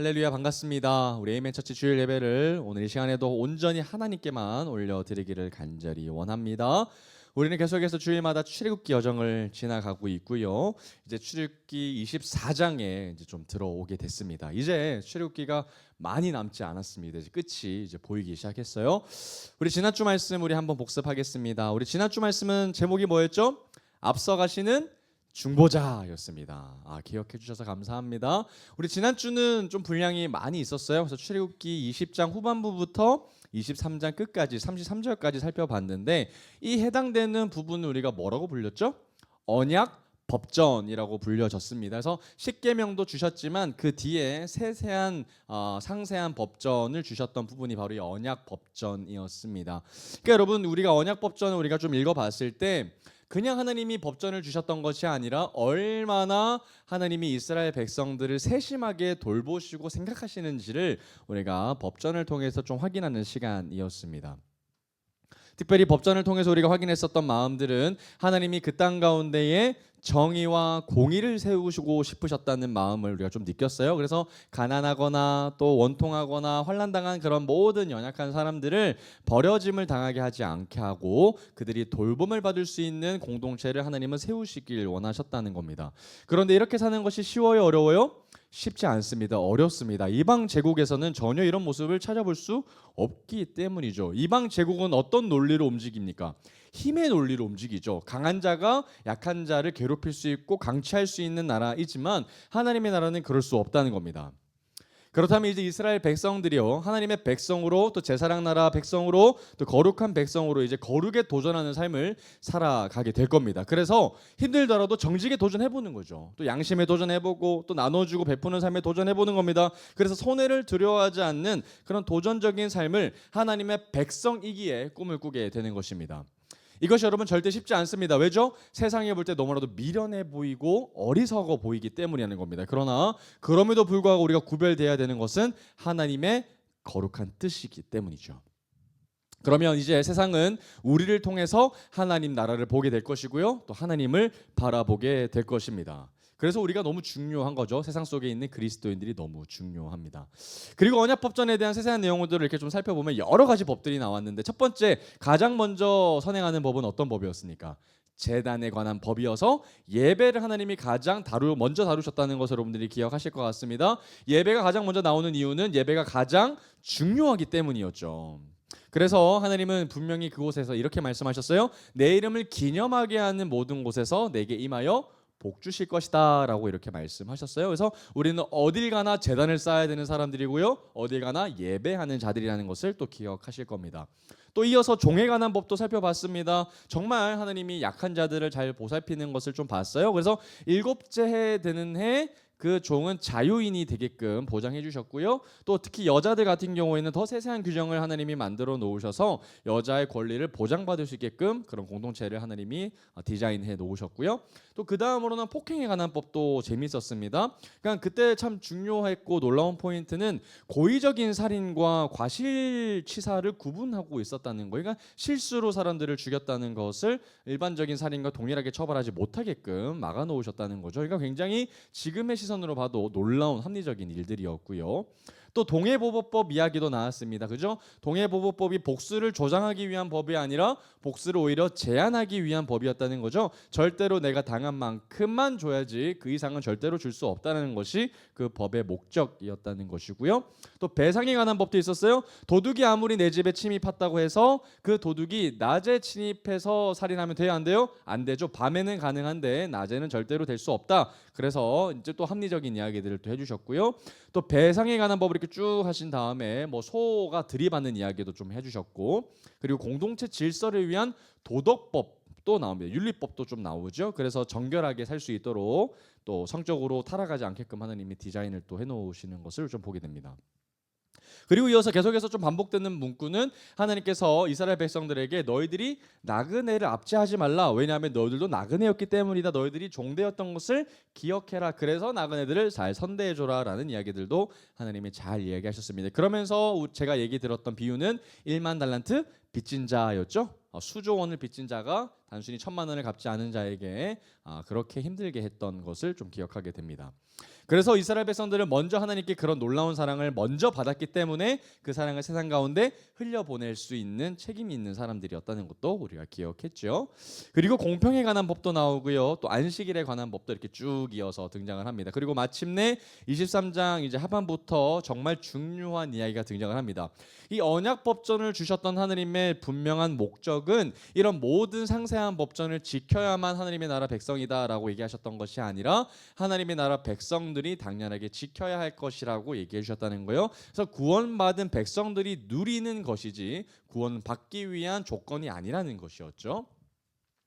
할렐루야, 반갑습니다. 우리 에이멘 처치 주일 예배를 오늘 이 시간에도 온전히 하나님께만 올려드리기를 간절히 원합니다. 우리는 계속해서 주일마다 출애굽기 여정을 지나가고 있고요. 이제 출애굽기 24장에 이제 좀 들어오게 됐습니다. 이제 출애굽기가 많이 남지 않았습니다. 이제 끝이 이제 보이기 시작했어요. 우리 지난주 말씀 우리 한번 복습하겠습니다. 우리 지난주 말씀은 제목이 뭐였죠? 앞서가시는 중보자였습니다. 기억해 주셔서 감사합니다. 우리 지난주는 좀 분량이 많이 있었어요. 그래서 출애굽기 20장 후반부부터 23장 끝까지 33절까지 살펴봤는데 이 해당되는 부분을 우리가 뭐라고 불렸죠? 언약 법전이라고 불려졌습니다. 그래서 십계명도 주셨지만 그 뒤에 세세한 상세한 법전을 주셨던 부분이 바로 이 언약 법전이었습니다. 그러니까 여러분, 우리가 언약 법전을 우리가 좀 읽어봤을 때 그냥 하나님이 법전을 주셨던 것이 아니라 얼마나 하나님이 이스라엘 백성들을 세심하게 돌보시고 생각하시는지를 우리가 법전을 통해서 좀 확인하는 시간이었습니다. 특별히 법전을 통해서 우리가 확인했었던 마음들은 하나님이 그 땅 가운데에 정의와 공의를 세우시고 싶으셨다는 마음을 우리가 좀 느꼈어요. 그래서 가난하거나 또 원통하거나 환난당한 그런 모든 연약한 사람들을 버려짐을 당하게 하지 않게 하고 그들이 돌봄을 받을 수 있는 공동체를 하나님은 세우시길 원하셨다는 겁니다. 그런데 이렇게 사는 것이 쉬워요, 어려워요? 쉽지 않습니다. 어렵습니다. 이방 제국에서는 전혀 이런 모습을 찾아볼 수 없기 때문이죠. 이방 제국은 어떤 논리로 움직입니까? 힘의 논리로 움직이죠. 강한 자가 약한 자를 괴롭힐 수 있고 강취할 수 있는 나라이지만 하나님의 나라는 그럴 수 없다는 겁니다. 그렇다면 이제 이스라엘 백성들이요, 하나님의 백성으로 또 제사장 나라 백성으로 또 거룩한 백성으로 이제 거룩에 도전하는 삶을 살아가게 될 겁니다. 그래서 힘들더라도 정직에 도전해보는 거죠. 또 양심에 도전해보고 또 나눠주고 베푸는 삶에 도전해보는 겁니다. 그래서 손해를 두려워하지 않는 그런 도전적인 삶을 하나님의 백성이기에 꿈을 꾸게 되는 것입니다. 이것이 여러분 절대 쉽지 않습니다. 왜죠? 세상에 볼 때 너무나도 미련해 보이고 어리석어 보이기 때문이라는 겁니다. 그러나 그럼에도 불구하고 우리가 구별돼야 되는 것은 하나님의 거룩한 뜻이기 때문이죠. 그러면 이제 세상은 우리를 통해서 하나님 나라를 보게 될 것이고요, 또 하나님을 바라보게 될 것입니다. 그래서 우리가 너무 중요한 거죠. 세상 속에 있는 그리스도인들이 너무 중요합니다. 그리고 언약법전에 대한 세세한 내용들을 이렇게 좀 살펴보면 여러 가지 법들이 나왔는데 첫 번째, 가장 먼저 선행하는 법은 어떤 법이었습니까? 제단에 관한 법이어서 예배를 하나님이 가장 먼저 다루셨다는 것을 여러분들이 기억하실 것 같습니다. 예배가 가장 먼저 나오는 이유는 예배가 가장 중요하기 때문이었죠. 그래서 하나님은 분명히 그곳에서 이렇게 말씀하셨어요. 내 이름을 기념하게 하는 모든 곳에서 내게 임하여 복 주실 것이다 라고 이렇게 말씀하셨어요. 그래서 우리는 어딜 가나 제단을 쌓아야 되는 사람들이고요, 어딜 가나 예배하는 자들이라는 것을 또 기억하실 겁니다. 또 이어서 종에 관한 법도 살펴봤습니다. 정말 하나님이 약한 자들을 잘 보살피는 것을 좀 봤어요. 그래서 일곱째 해 되는 해 그 종은 자유인이 되게끔 보장해 주셨고요. 또 특히 여자들 같은 경우에는 더 세세한 규정을 하나님이 만들어 놓으셔서 여자의 권리를 보장받을 수 있게끔 그런 공동체를 하나님이 디자인해 놓으셨고요. 또 그 다음으로는 폭행에 관한 법도 재밌었습니다. 그러니까 그때 참 중요했고 놀라운 포인트는 고의적인 살인과 과실치사를 구분하고 있었다는 거예요. 그러니까 실수로 사람들을 죽였다는 것을 일반적인 살인과 동일하게 처벌하지 못하게끔 막아 놓으셨다는 거죠. 그러니까 굉장히 지금의 시선으로 봐도 놀라운 합리적인 일들이었고요. 또 동해보복법 이야기도 나왔습니다. 그죠? 동해보복법이 복수를 조장하기 위한 법이 아니라 복수를 오히려 제한하기 위한 법이었다는 거죠. 절대로 내가 당한 만큼만 줘야지 그 이상은 절대로 줄 수 없다는 것이 그 법의 목적이었다는 것이고요. 또 배상에 관한 법도 있었어요. 도둑이 아무리 내 집에 침입했다고 해서 그 도둑이 낮에 침입해서 살인하면 돼요, 안 돼요? 안 되죠. 밤에는 가능한데 낮에는 절대로 될 수 없다. 그래서 이제 또 합리적인 이야기들을 또 해주셨고요. 또 배상에 관한 법을 이렇게 쭉 하신 다음에 뭐 소가 들이받는 이야기도 좀 해주셨고, 그리고 공동체 질서를 위한 도덕법도 나옵니다. 윤리법도 좀 나오죠. 그래서 정결하게 살 수 있도록 또 성적으로 타락하지 않게끔 하나님이 디자인을 또 해놓으시는 것을 좀 보게 됩니다. 그리고 이어서 계속해서 좀 반복되는 문구는 하나님께서 이스라엘 백성들에게 너희들이 나그네를 압제하지 말라. 왜냐하면 너희들도 나그네였기 때문이다. 너희들이 종되었던 것을 기억해라. 그래서 나그네들을 잘 선대해줘라 라는 이야기들도 하나님이 잘 이야기하셨습니다. 그러면서 제가 얘기 들었던 비유는 1만 달란트 빚진 자였죠. 수조 원을 빚진 자가 단순히 1,000,000원을 갚지 않은 자에게 그렇게 힘들게 했던 것을 좀 기억하게 됩니다. 그래서 이스라엘 백성들은 먼저 하나님께 그런 놀라운 사랑을 먼저 받았기 때문에 그 사랑을 세상 가운데 흘려보낼 수 있는 책임이 있는 사람들이었다는 것도 우리가 기억했죠. 그리고 공평에 관한 법도 나오고요. 또 안식일에 관한 법도 이렇게 쭉 이어서 등장을 합니다. 그리고 마침내 23장 이제 하반부터 정말 중요한 이야기가 등장을 합니다. 이 언약 법전을 주셨던 하나님의 분명한 목적은 이런 모든 상세한 법전을 지켜야만 하나님의 나라 백성이다라고 얘기하셨던 것이 아니라 하나님의 나라 백성들이 당연하게 지켜야 할 것이라고 얘기해 주셨다는 거예요. 그래서 구원받은 백성들이 누리는 것이지 구원받기 위한 조건이 아니라는 것이었죠.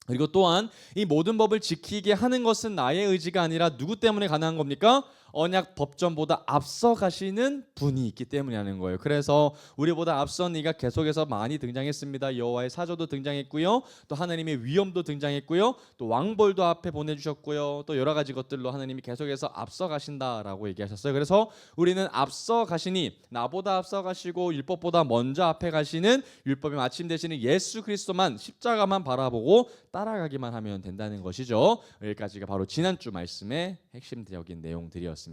그리고 또한 이 모든 법을 지키게 하는 것은 나의 의지가 아니라 누구 때문에 가능한 겁니까? 언약 법전보다 앞서 가시는 분이 있기 때문이라는 거예요. 그래서 우리보다 앞선 이가 계속해서 많이 등장했습니다. 여호와의 사조도 등장했고요. 또 하나님의 위엄도 등장했고요. 또 왕벌도 앞에 보내주셨고요. 또 여러 가지 것들로 하나님이 계속해서 앞서 가신다라고 얘기하셨어요. 그래서 우리는 앞서 가시니 나보다 앞서 가시고 율법보다 먼저 앞에 가시는 율법의 마침 되시는 예수 그리스도만 십자가만 바라보고 따라가기만 하면 된다는 것이죠. 여기까지가 바로 지난주 말씀의 핵심적인 내용들이었습니다.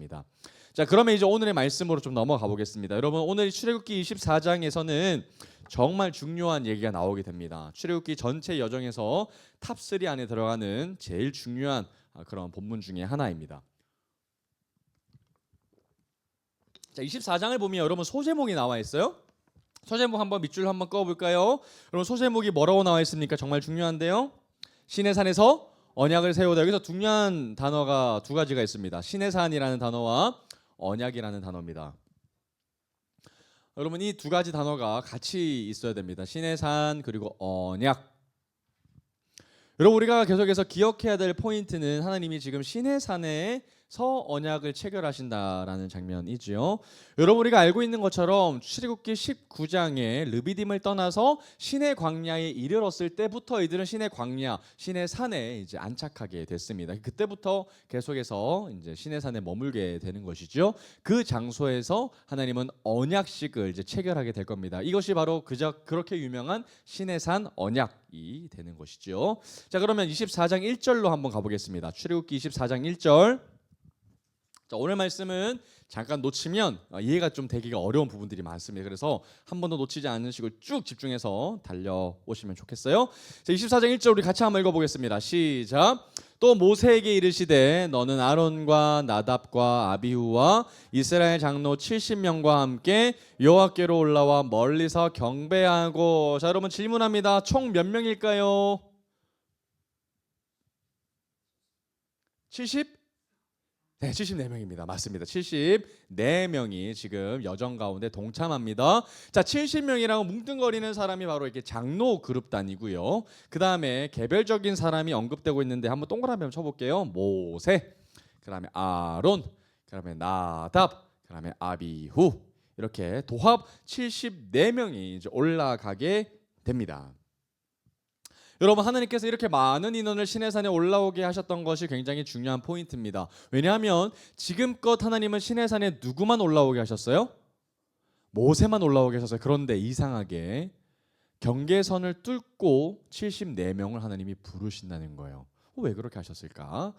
자, 그러면 이제 오늘의 말씀으로 좀 넘어가 보겠습니다. 여러분, 오늘 출애굽기 24장에서는 정말 중요한 얘기가 나오게 됩니다. 출애굽기 전체 여정에서 탑3 안에 들어가는 제일 중요한 그런 본문 중에 하나입니다. 자, 24장을 보면 여러분 소제목이 나와 있어요. 소제목 한번 밑줄 한번 꺼볼까요? 여러분 소제목이 뭐라고 나와 있습니까? 정말 중요한데요. 신의 산에서 언약을 세우다. 여기서 중요한 단어가 두 가지가 있습니다. 신의 산이라는 단어와 언약이라는 단어입니다. 여러분 이 두 가지 단어가 같이 있어야 됩니다. 신의 산 그리고 언약. 여러분 우리가 계속해서 기억해야 될 포인트는 하나님이 지금 신의 산에서 언약을 체결하신다라는 장면이지요. 여러분 우리가 알고 있는 것처럼 출애굽기 19장에 르비딤을 떠나서 신의 광야에 이르렀을 때부터 이들은 신의 광야, 신의 산에 이제 안착하게 됐습니다. 그때부터 계속해서 이제 신의 산에 머물게 되는 것이죠. 그 장소에서 하나님은 언약식을 이제 체결하게 될 겁니다. 이것이 바로 그렇게 유명한 신의 산 언약이 되는 것이죠. 자, 그러면 24장 1절로 한번 가보겠습니다. 출애굽기 24장 1절. 자, 오늘 말씀은 잠깐 놓치면 이해가 좀 되기가 어려운 부분들이 많습니다. 그래서 한 번도 놓치지 않으시고 쭉 집중해서 달려오시면 좋겠어요. 자, 24장 1절 우리 같이 한번 읽어보겠습니다. 시작. 또 모세에게 이르시되 너는 아론과 나답과 아비후와 이스라엘 장로 70명과 함께 여호와께로 올라와 멀리서 경배하고. 자, 여러분 질문합니다. 총 몇 명일까요? 70? 네, 74명입니다. 맞습니다. 74명이 지금 여정 가운데 동참합니다. 자, 70명이라고 뭉뚱거리는 사람이 바로 이렇게 장로 그룹단이고요. 그 다음에 개별적인 사람이 언급되고 있는데 한번 동그라미 한번 쳐볼게요. 모세, 그 다음에 아론, 그 다음에 나답, 그 다음에 아비후. 이렇게 도합 74명이 이제 올라가게 됩니다. 여러분 하나님께서 이렇게 많은 인원을 신의 산에 올라오게 하셨던 것이 굉장히 중요한 포인트입니다. 왜냐하면 지금껏 하나님은 신의 산에 누구만 올라오게 하셨어요? 모세만 올라오게 하셨어요. 그런데 이상하게 경계선을 뚫고 74명을 하나님이 부르신다는 거예요. 왜 그렇게 하셨을까?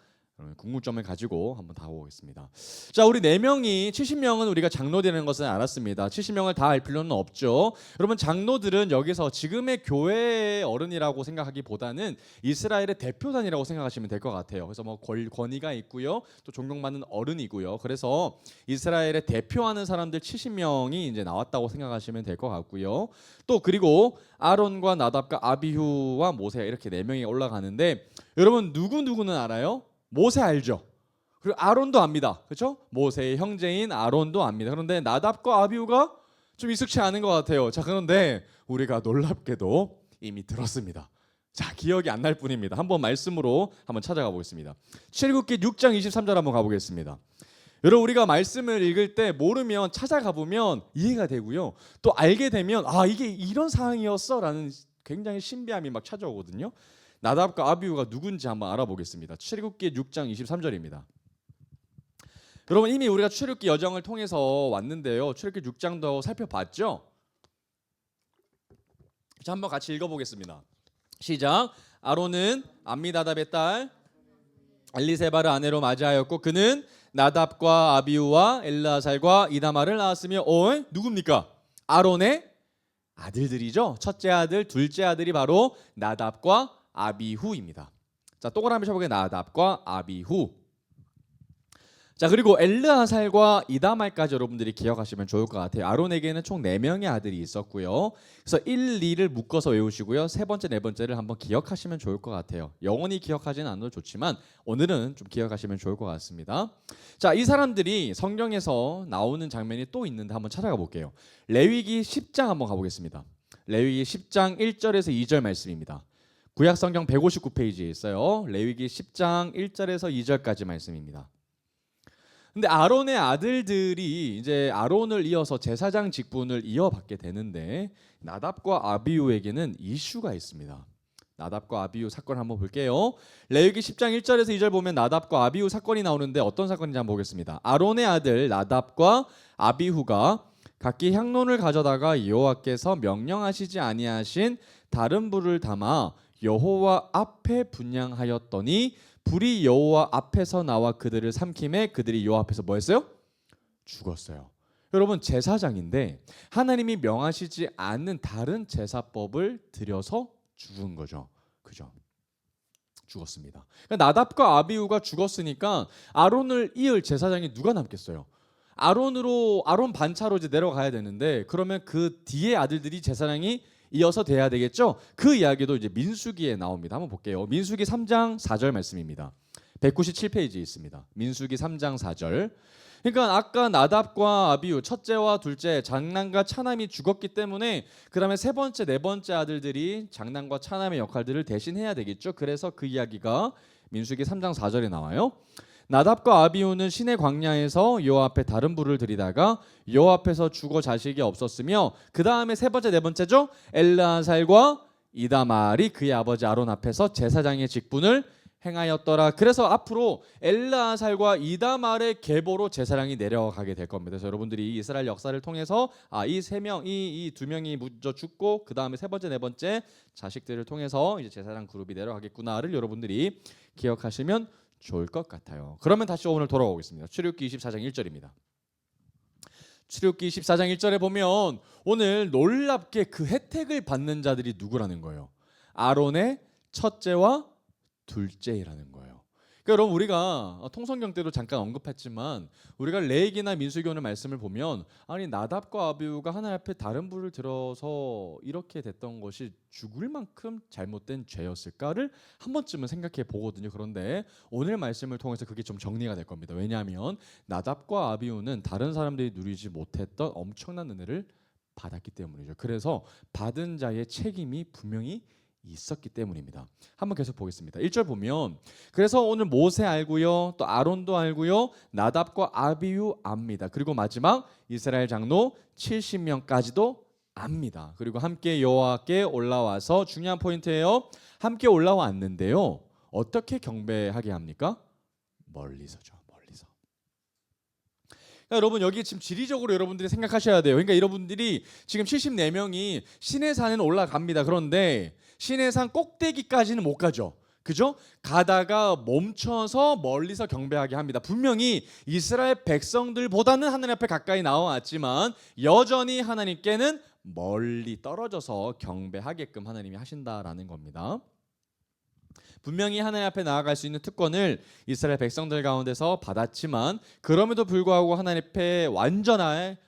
궁금점을 가지고 한번 다가오겠습니다. 자, 우리 4명이 70명은 우리가 장로되는 것은 알았습니다. 70명을 다 알 필요는 없죠. 여러분 장로들은 여기서 지금의 교회의 어른이라고 생각하기보다는 이스라엘의 대표단이라고 생각하시면 될 것 같아요. 그래서 뭐 권위가 있고요, 또 존경받는 어른이고요. 그래서 이스라엘의 대표하는 사람들 70명이 이제 나왔다고 생각하시면 될 것 같고요. 또 그리고 아론과 나답과 아비후와 모세 이렇게 4명이 올라가는데 여러분 누구는 알아요? 모세 알죠? 그리고 아론도 압니다. 그렇죠? 모세의 형제인 아론도 압니다. 그런데 나답과 아비후가 좀 익숙치 않은 것 같아요. 자, 그런데 우리가 놀랍게도 이미 들었습니다. 자, 기억이 안 날 뿐입니다. 한번 말씀으로 한번 찾아가 보겠습니다. 출애굽기 6장 23절 한번 가보겠습니다. 여러분 우리가 말씀을 읽을 때 모르면 찾아가 보면 이해가 되고요. 또 알게 되면 이게 이런 상황이었어라는 굉장히 신비함이 막 찾아오거든요. 나답과 아비후가 누군지 한번 알아보겠습니다. 출애굽기 6장 23절입니다. 여러분 이미 우리가 출애굽기 여정을 통해서 왔는데요. 출애굽기 6장도 살펴봤죠? 자, 한번 같이 읽어보겠습니다. 시작. 아론은 암미나답의 딸 엘리세바를 아내로 맞이하였고 그는 나답과 아비후와 엘르아살과 이다말을 낳았으며 누굽니까? 아론의 아들들이죠. 첫째 아들, 둘째 아들이 바로 나답과 아비후입니다. 자, 동그라미 쳐보게 나답과 아비후. 자, 그리고 엘르아살과 이다말까지 여러분들이 기억하시면 좋을 것 같아요. 아론에게는 총 4명의 아들이 있었고요. 그래서 1, 2를 묶어서 외우시고요. 세 번째, 네 번째를 한번 기억하시면 좋을 것 같아요. 영원히 기억하지는 않아도 좋지만 오늘은 좀 기억하시면 좋을 것 같습니다. 자, 이 사람들이 성경에서 나오는 장면이 또 있는데 한번 찾아가 볼게요. 레위기 10장 한번 가보겠습니다. 레위기 10장 1절에서 2절 말씀입니다. 구약 성경 159페이지에 있어요. 레위기 10장 1절에서 2절까지 말씀입니다. 근데 아론의 아들들이 이제 아론을 이어서 제사장 직분을 이어받게 되는데 나답과 아비후에게는 이슈가 있습니다. 나답과 아비후 사건 한번 볼게요. 레위기 10장 1절에서 2절 보면 나답과 아비후 사건이 나오는데 어떤 사건인지 한번 보겠습니다. 아론의 아들 나답과 아비후가 각기 향론을 가져다가 여호와께서 명령하시지 아니하신 다른 불을 담아 여호와 앞에 분향하였더니 불이 여호와 앞에서 나와 그들을 삼킴에 그들이 여호와 앞에서 뭐 했어요? 죽었어요. 여러분, 제사장인데 하나님이 명하시지 않는 다른 제사법을 들여서 죽은 거죠. 그죠? 죽었습니다. 그러니까 나답과 아비후가 죽었으니까 아론을 이을 제사장이 누가 남겠어요? 아론 반차로 이제 내려가야 되는데 그러면 그 뒤에 아들들이 제사장이 이어서 돼야 되겠죠. 그 이야기도 이제 민수기에 나옵니다. 한번 볼게요. 민수기 3장 4절 말씀입니다. 197페이지에 있습니다. 민수기 3장 4절. 그러니까 아까 나답과 아비후 첫째와 둘째 장남과 차남이 죽었기 때문에 그다음에 세 번째 네 번째 아들들이 장남과 차남의 역할들을 대신해야 되겠죠. 그래서 그 이야기가 민수기 3장 4절에 나와요. 나답과 아비후는 시내 광야에서 여호와 앞에 다른 불을 들이다가 여호와 앞에서 죽어 자식이 없었으며 그 다음에 세 번째 네 번째죠. 엘르아살과 이다말이 그의 아버지 아론 앞에서 제사장의 직분을 행하였더라. 그래서 앞으로 엘르아살과 이다말의 계보로 제사장이 내려가게 될 겁니다. 그래서 여러분들이 이스라엘 역사를 통해서 이 세 명, 이 두 명이 먼저 죽고 그 다음에 세 번째 네 번째 자식들을 통해서 이제 제사장 그룹이 내려가겠구나를 여러분들이 기억하시면 좋을 것 같아요. 그러면 다시 오늘 돌아오겠습니다. 출애굽기 24장 1절입니다. 출애굽기 24장 1절에 보면 오늘 놀랍게 그 혜택을 받는 자들이 누구라는 거예요. 아론의 첫째와 둘째라는 거예요. 그러니까 여러분, 우리가 통성경 때도 잠깐 언급했지만 우리가 레위기나 민수기 오늘 말씀을 보면 아니 나답과 아비후가 하나님 앞에 다른 불을 들어서 이렇게 됐던 것이 죽을 만큼 잘못된 죄였을까를 한 번쯤은 생각해 보거든요. 그런데 오늘 말씀을 통해서 그게 좀 정리가 될 겁니다. 왜냐하면 나답과 아비후는 다른 사람들이 누리지 못했던 엄청난 은혜를 받았기 때문이죠. 그래서 받은 자의 책임이 분명히 있었기 때문입니다. 한번 계속 보겠습니다. 1절 보면 그래서 오늘 모세 알고요, 또 아론도 알고요, 나답과 아비후 압니다. 그리고 마지막 이스라엘 장로 70명까지도 압니다. 그리고 함께 여호와께 올라와서 중요한 포인트예요. 함께 올라왔는데요. 어떻게 경배하게 합니까? 멀리서죠. 멀리서. 그러니까 여러분, 여기 지금 지리적으로 여러분들이 생각하셔야 돼요. 그러니까 여러분들이 지금 74명이 시내 산에 올라갑니다. 그런데 시내산 꼭대기까지는 못 가죠. 그죠? 가다가 멈춰서 멀리서 경배하게 합니다. 분명히 이스라엘 백성들보다는 하나님 앞에 가까이 나와왔지만 여전히 하나님께는 멀리 떨어져서 경배하게끔 하나님이 하신다라는 겁니다. 분명히 하나님 앞에 나아갈 수 있는 특권을 이스라엘 백성들 가운데서 받았지만 그럼에도 불구하고 하나님 앞에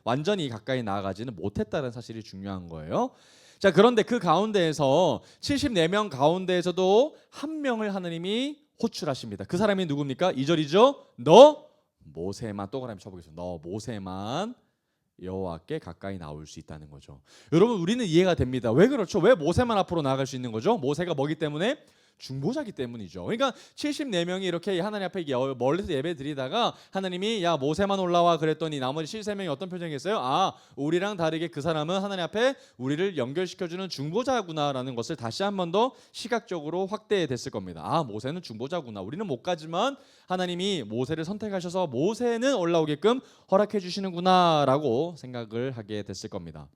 완전히 가까이 나아가지는 못했다는 사실이 중요한 거예요. 자, 그런데 그 가운데에서 74명 가운데에서도 한 명을 하나님이 호출하십니다. 그 사람이 누굽니까? 2절이죠. 너 모세만, 동그라미 쳐보겠습니다. 너 모세만 여호와께 가까이 나올 수 있다는 거죠. 여러분, 우리는 이해가 됩니다. 왜 그렇죠? 왜 모세만 앞으로 나아갈 수 있는 거죠? 모세가 뭐기 때문에? 중보자기 때문이죠. 그러니까 74명이 이렇게 하나님 앞에 멀리서 예배 드리다가 하나님이 야 모세만 올라와 그랬더니 나머지 73명이 어떤 표정이었어요? 우리랑 다르게 그 사람은 하나님 앞에 우리를 연결시켜주는 중보자구나라는 것을 다시 한 번 더 시각적으로 확대해 됐을 겁니다. 모세는 중보자구나. 우리는 못 가지만 하나님이 모세를 선택하셔서 모세는 올라오게끔 허락해 주시는구나 라고 생각을 하게 됐을 겁니다.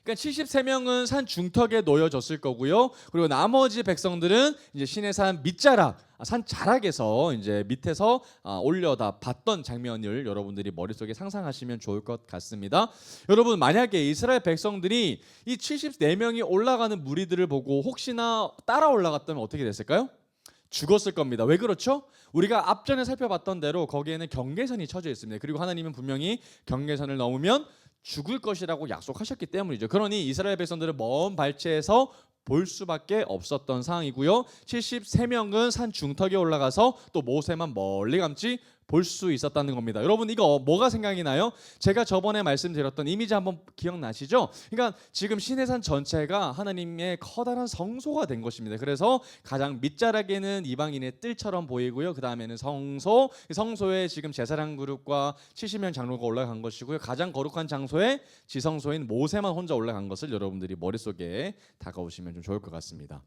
그러니까 73명은 산 중턱에 놓여졌을 거고요. 그리고 나머지 백성들은 이제 시내산 밑자락, 산 자락에서 이제 밑에서 올려다 봤던 장면을 여러분들이 머릿속에 상상하시면 좋을 것 같습니다. 여러분, 만약에 이스라엘 백성들이 이 74명이 올라가는 무리들을 보고 혹시나 따라 올라갔다면 어떻게 됐을까요? 죽었을 겁니다. 왜 그렇죠? 우리가 앞전에 살펴봤던 대로 거기에는 경계선이 쳐져 있습니다. 그리고 하나님은 분명히 경계선을 넘으면 죽을 것이라고 약속하셨기 때문이죠. 그러니 이스라엘 백성들은 먼 발치에서 볼 수밖에 없었던 상황이고요. 73명은 산 중턱에 올라가서 또 모세만 멀리 감지 볼 수 있었다는 겁니다. 여러분, 이거 뭐가 생각이 나요? 제가 저번에 말씀드렸던 이미지 한번 기억나시죠? 그러니까 지금 시내산 전체가 하나님의 커다란 성소가 된 것입니다. 그래서 가장 밑자락에는 이방인의 뜰처럼 보이고요. 그 다음에는 성소에 지금 제사장 그룹과 70명 장로가 올라간 것이고요. 가장 거룩한 장소에 지성소인 모세만 혼자 올라간 것을 여러분들이 머릿속에 다가오시면 좀 좋을 것 같습니다.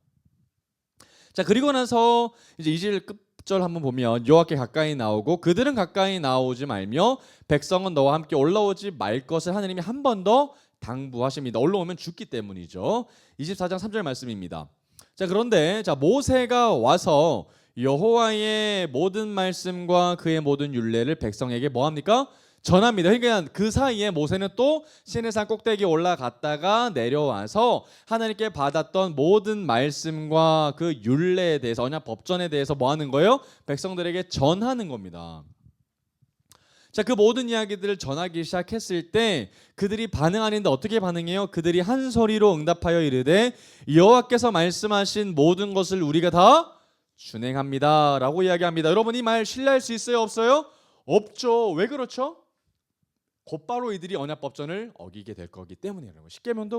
자, 그리고 나서 이제 20절 한번 보면 여호와께 가까이 나오고 그들은 가까이 나오지 말며 백성은 너와 함께 올라오지 말 것을 하나님이 한 번 더 당부하십니다. 올라오면 죽기 때문이죠. 24장 3절 말씀입니다. 자, 그런데 모세가 와서 여호와의 모든 말씀과 그의 모든 율례를 백성에게 뭐 합니까? 전합니다. 그러니까 그 사이에 모세는 또 시내산 꼭대기에 올라갔다가 내려와서 하나님께 받았던 모든 말씀과 그 율례에 대해서, 언약 법전에 대해서 뭐 하는 거예요? 백성들에게 전하는 겁니다. 자, 그 모든 이야기들을 전하기 시작했을 때 그들이 반응하는데 어떻게 반응해요? 그들이 한 소리로 응답하여 이르되 여호와께서 말씀하신 모든 것을 우리가 다 준행합니다 라고 이야기합니다. 여러분, 이 말 신뢰할 수 있어요? 없어요? 없죠. 왜 그렇죠? 곧바로 이들이 언약법전을 어기게 될 거기 때문이라는 거. 십계명도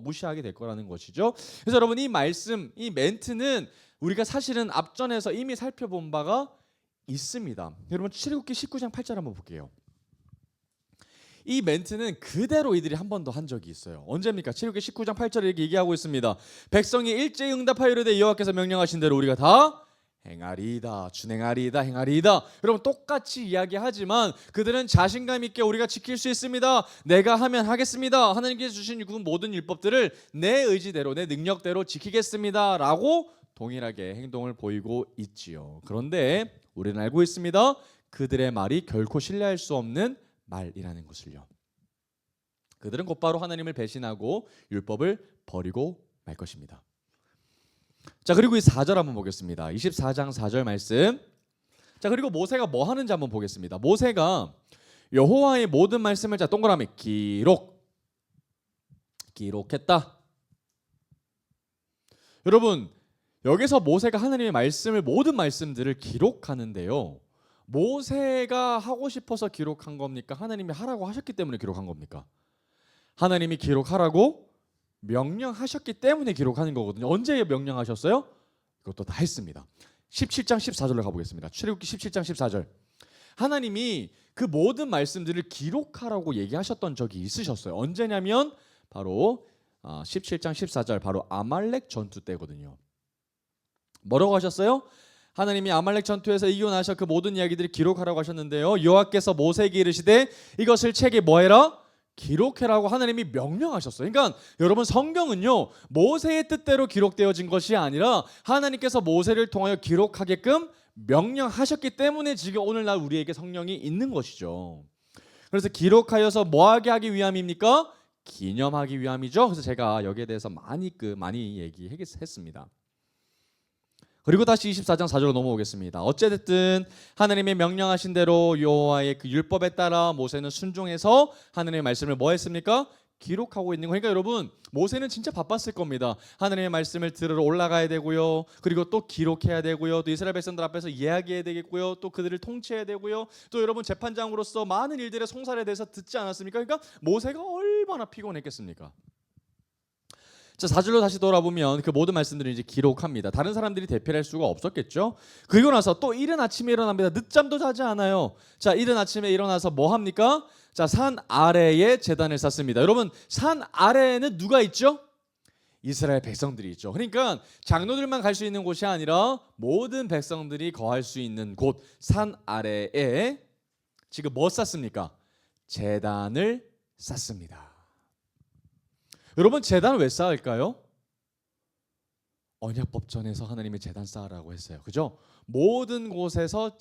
무시하게 될 거라는 것이죠. 그래서 여러분, 이 말씀, 이 멘트는 우리가 사실은 앞전에서 이미 살펴본 바가 있습니다. 여러분, 출애굽기 19장 8절 한번 볼게요. 이 멘트는 그대로 이들이 한 번 더 한 적이 있어요. 언제입니까? 출애굽기 19장 8절에 이렇게 얘기하고 있습니다. 백성이 일제히 응답하여 이르되 여호와께서 명령하신 대로 우리가 다 행하리이다, 준행하리이다, 행하리이다. 여러분, 똑같이 이야기하지만 그들은 자신감 있게 우리가 지킬 수 있습니다, 내가 하면 하겠습니다, 하나님께서 주신 그 모든 율법들을 내 의지대로 내 능력대로 지키겠습니다 라고 동일하게 행동을 보이고 있지요. 그런데 우리는 알고 있습니다. 그들의 말이 결코 신뢰할 수 없는 말이라는 것을요. 그들은 곧바로 하나님을 배신하고 율법을 버리고 말 것입니다. 자, 그리고 이 4절 한번 보겠습니다. 24장 4절 말씀. 자, 그리고 모세가 뭐 하는지 한번 보겠습니다. 모세가 여호와의 모든 말씀을 동그라미 기록했다. 여러분, 여기서 모세가 하나님의 말씀을, 모든 말씀들을 기록하는데요, 모세가 하고 싶어서 기록한 겁니까? 하나님이 하라고 하셨기 때문에 기록한 겁니까? 하나님이 기록하라고 명령하셨기 때문에 기록하는 거거든요. 언제 명령하셨어요? 이것도 다 했습니다. 17장 14절로 가보겠습니다. 출애굽기 17장 14절. 하나님이 그 모든 말씀들을 기록하라고 얘기하셨던 적이 있으셨어요. 언제냐면 바로 17장 14절, 바로 아말렉 전투 때거든요. 뭐라고 하셨어요? 하나님이 아말렉 전투에서 이기고 나서 그 모든 이야기들을 기록하라고 하셨는데요, 여호와께서 모세에게 이르시되 이것을 책에 뭐해라? 기록해라고 하나님이 명령하셨어요. 그러니까 여러분, 성경은요, 모세의 뜻대로 기록되어진 것이 아니라 하나님께서 모세를 통하여 기록하게끔 명령하셨기 때문에 지금 오늘날 우리에게 성령이 있는 것이죠. 그래서 기록하여서 뭐하게 하기 위함입니까? 기념하기 위함이죠. 그래서 제가 여기에 대해서 많이 얘기했습니다. 그리고 다시 24장 4절로 넘어오겠습니다. 어찌됐든 하나님의 명령하신 대로 여호와의 그 율법에 따라 모세는 순종해서 하나님의 말씀을 뭐 했습니까? 기록하고 있는 거니까 여러분, 모세는 진짜 바빴을 겁니다. 하나님의 말씀을 들으러 올라가야 되고요, 그리고 또 기록해야 되고요, 또 이스라엘 백성들 앞에서 이야기해야 되겠고요, 또 그들을 통치해야 되고요, 또 여러분 재판장으로서 많은 일들의 송사에 대해서 듣지 않았습니까? 그러니까 모세가 얼마나 피곤했겠습니까? 자, 4절로 다시 돌아보면 그 모든 말씀들을 이제 기록합니다. 다른 사람들이 대필할 수가 없었겠죠. 그리고 나서 또 이른 아침에 일어납니다. 늦잠도 자지 않아요. 자, 이른 아침에 일어나서 뭐 합니까? 자, 산 아래에 제단을 쌓습니다. 여러분, 산 아래에는 누가 있죠? 이스라엘 백성들이 있죠. 그러니까 장로들만 갈 수 있는 곳이 아니라 모든 백성들이 거할 수 있는 곳, 산 아래에 지금 뭐 쌓습니까? 제단을 쌓습니다. 여러분 제단을 왜 쌓을까요? 언약법전에서 하나님의 제단 쌓으라고 했어요. 그죠? 모든 곳에서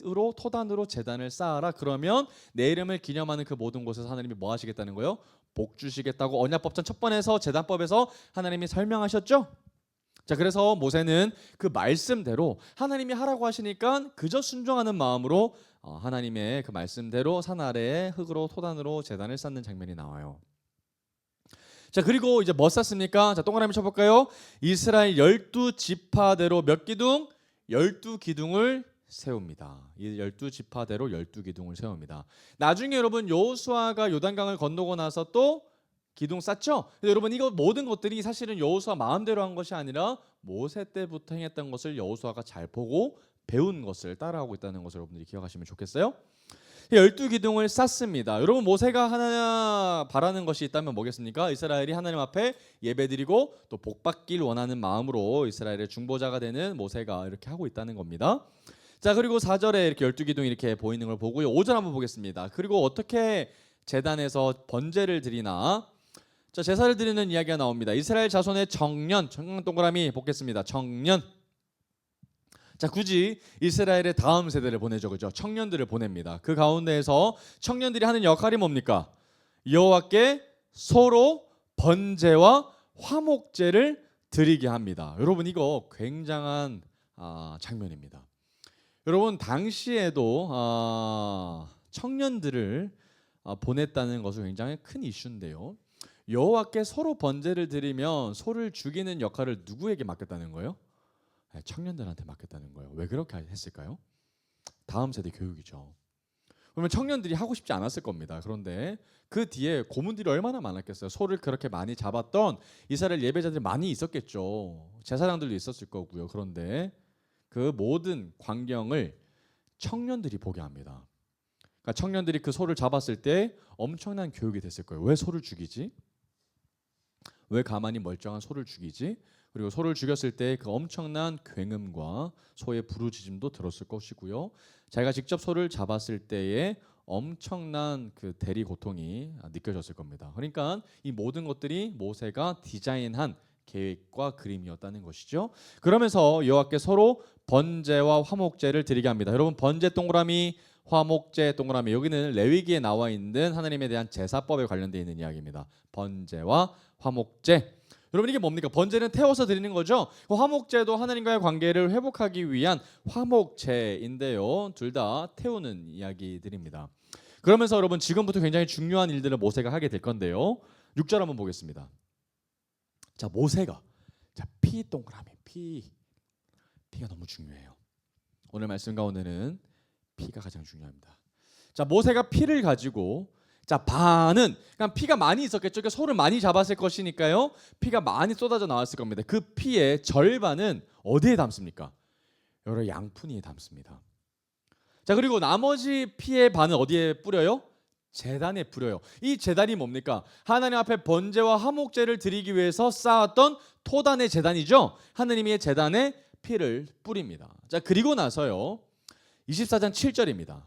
흙으로 토단으로 제단을 쌓아라. 그러면 내 이름을 기념하는 그 모든 곳에서 하나님이 뭐 하시겠다는 거예요? 복 주시겠다고 언약법전 첫 번에서 제단법에서 하나님이 설명하셨죠? 자, 그래서 모세는 그 말씀대로 하나님이 하라고 하시니까 그저 순종하는 마음으로 하나님의 그 말씀대로 산 아래에 흙으로 토단으로 제단을 쌓는 장면이 나와요. 자, 그리고 이제 뭐 쌓습니까? 자, 동그라미 쳐볼까요? 이스라엘 12지파대로 몇 기둥? 12기둥을 세웁니다. 이 12지파대로 12기둥을 세웁니다. 나중에 여러분 여호수아가 요단강을 건너고 나서 또 기둥 쌓죠? 근데 여러분 이거 모든 것들이 사실은 여호수아 마음대로 한 것이 아니라 모세 때부터 행했던 것을 여호수아가 잘 보고 배운 것을 따라하고 있다는 것을 여러분들이 기억하시면 좋겠어요? 12기둥을 쌓습니다. 여러분 모세가 하나 바라는 것이 있다면 뭐겠습니까? 이스라엘이 하나님 앞에 예배드리고 또 복받길 원하는 마음으로 이스라엘의 중보자가 되는 모세가 이렇게 하고 있다는 겁니다. 자, 그리고 4절에 이렇게 12기둥이 이렇게 보이는 걸 보고요. 5절 한번 보겠습니다. 그리고 어떻게 제단에서 번제를 드리나? 자, 제사를 드리는 이야기가 나옵니다. 이스라엘 자손의 청년 동그라미 보겠습니다. 청년. 자, 굳이 이스라엘의 다음 세대를 보내죠, 그죠? 청년들을 보냅니다. 그 가운데에서 청년들이 하는 역할이 뭡니까? 여호와께 서로 번제와 화목제를 드리게 합니다. 여러분 이거 굉장한 장면입니다. 여러분 당시에도 청년들을 보냈다는 것은 굉장히 큰 이슈인데요. 여호와께 서로 번제를 드리면 소를 죽이는 역할을 누구에게 맡겼다는 거예요? 청년들한테 맡겼다는 거예요. 왜 그렇게 했을까요? 다음 세대 교육이죠. 그러면 청년들이 하고 싶지 않았을 겁니다. 그런데 그 뒤에 고문들이 얼마나 많았겠어요. 소를 그렇게 많이 잡았던 이스라엘 예배자들이 많이 있었겠죠. 제사장들도 있었을 거고요. 그런데 그 모든 광경을 청년들이 보게 합니다. 그러니까 청년들이 그 소를 잡았을 때 엄청난 교육이 됐을 거예요. 왜 소를 죽이지? 왜 가만히 멀쩡한 소를 죽이지? 그리고 소를 죽였을 때 그 엄청난 굉음과 소의 부르짖음도 들었을 것이고요. 자기가 직접 소를 잡았을 때의 엄청난 그 대리 고통이 느껴졌을 겁니다. 그러니까 이 모든 것들이 모세가 디자인한 계획과 그림이었다는 것이죠. 그러면서 여호와께 서로 번제와 화목제를 드리게 합니다. 여러분 번제 동그라미, 화목제 동그라미, 여기는 레위기에 나와 있는 하나님에 대한 제사법에 관련되어 있는 이야기입니다. 번제와 화목제. 여러분 이게 뭡니까? 번제는 태워서 드리는 거죠. 화목제도 하나님과의 관계를 회복하기 위한 화목제인데요. 둘 다 태우는 이야기들입니다. 그러면서 여러분 지금부터 굉장히 중요한 일들을 모세가 하게 될 건데요. 6절 한번 보겠습니다. 자, 모세가 피 동그라미 피가 너무 중요해요. 오늘 말씀 가운데는 피가 가장 중요합니다. 자, 모세가 피를 가지고 반은 그냥 피가 많이 있었겠죠. 그러니까 소를 많이 잡았을 것이니까요. 피가 많이 쏟아져 나왔을 겁니다. 그 피의 절반은 어디에 담습니까? 여러 양푼이에 담습니다. 자, 그리고 나머지 피의 반은 어디에 뿌려요? 제단에 뿌려요. 이 제단이 뭡니까? 하나님 앞에 번제와 화목제를 드리기 위해서 쌓았던 토단의 제단이죠. 하나님의 제단에 피를 뿌립니다. 자, 그리고 나서요. 24장 7절입니다.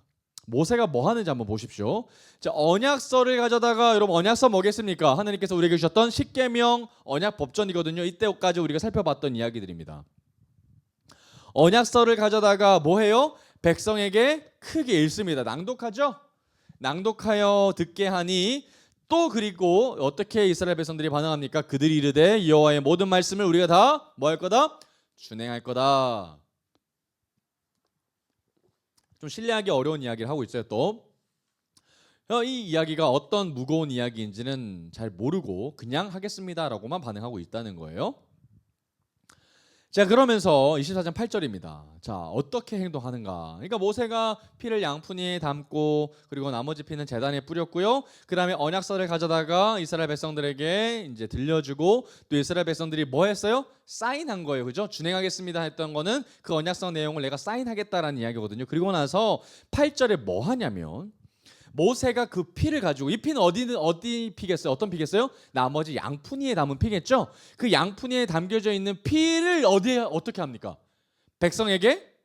모세가 뭐 하는지 한번 보십시오. 자, 언약서를 가져다가 여러분 언약서 뭐겠습니까? 하나님께서 우리에게 주셨던 십계명 언약 법전이거든요. 이때까지 우리가 살펴봤던 이야기들입니다. 언약서를 가져다가 뭐 해요? 백성에게 크게 읽습니다. 낭독하죠? 낭독하여 듣게 하니 또 그리고 어떻게 이스라엘 백성들이 반응합니까? 그들이 이르되 여호와의 모든 말씀을 우리가 다 뭐 할 거다? 준행할 거다. 좀 신뢰하기 어려운 이야기를 하고 있어요. 또 이 이야기가 어떤 무거운 이야기인지는 잘 모르고 그냥 하겠습니다라고만 반응하고 있다는 거예요. 자, 그러면서 24장 8절입니다. 자, 어떻게 행동하는가? 그러니까 모세가 피를 양푼에 담고 그리고 나머지 피는 제단에 뿌렸고요. 그다음에 언약서를 가져다가 이스라엘 백성들에게 이제 들려주고 또 이스라엘 백성들이 뭐 했어요? 사인한 거예요. 그죠? 준행하겠습니다 했던 거는 그 언약서 내용을 내가 사인하겠다라는 이야기거든요. 그리고 나서 8절에 뭐 하냐면 모세가 그 피를 가지고, 이 피는 어디 피겠어요? 어떤 피겠어요? 나머지 양푼이에 담은 피겠죠. 그 양푼이에 담겨져 있는 피를 어떻게 합니까? 백성에게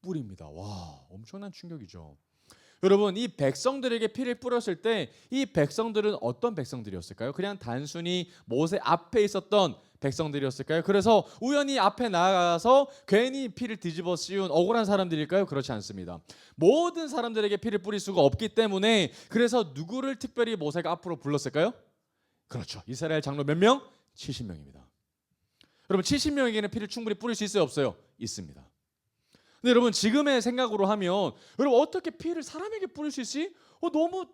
뿌립니다. 와, 엄청난 충격이죠. 여러분, 이 백성들에게 피를 뿌렸을 때 이 백성들은 어떤 백성들이었을까요? 그냥 단순히 모세 앞에 있었던 백성들이었을까요? 그래서 우연히 앞에 나가서 괜히 피를 뒤집어 씌운 억울한 사람들일까요? 그렇지 않습니다. 모든 사람들에게 피를 뿌릴 수가 없기 때문에 그래서 누구를 특별히 모세가 앞으로 불렀을까요? 그렇죠. 이스라엘 장로 몇 명? 70명입니다. 여러분, 70명에게는 피를 충분히 뿌릴 수 있어요, 없어요? 있습니다. 근데 여러분, 지금의 생각으로 하면 여러분, 어떻게 피를 사람에게 뿌릴 수 있지? 너무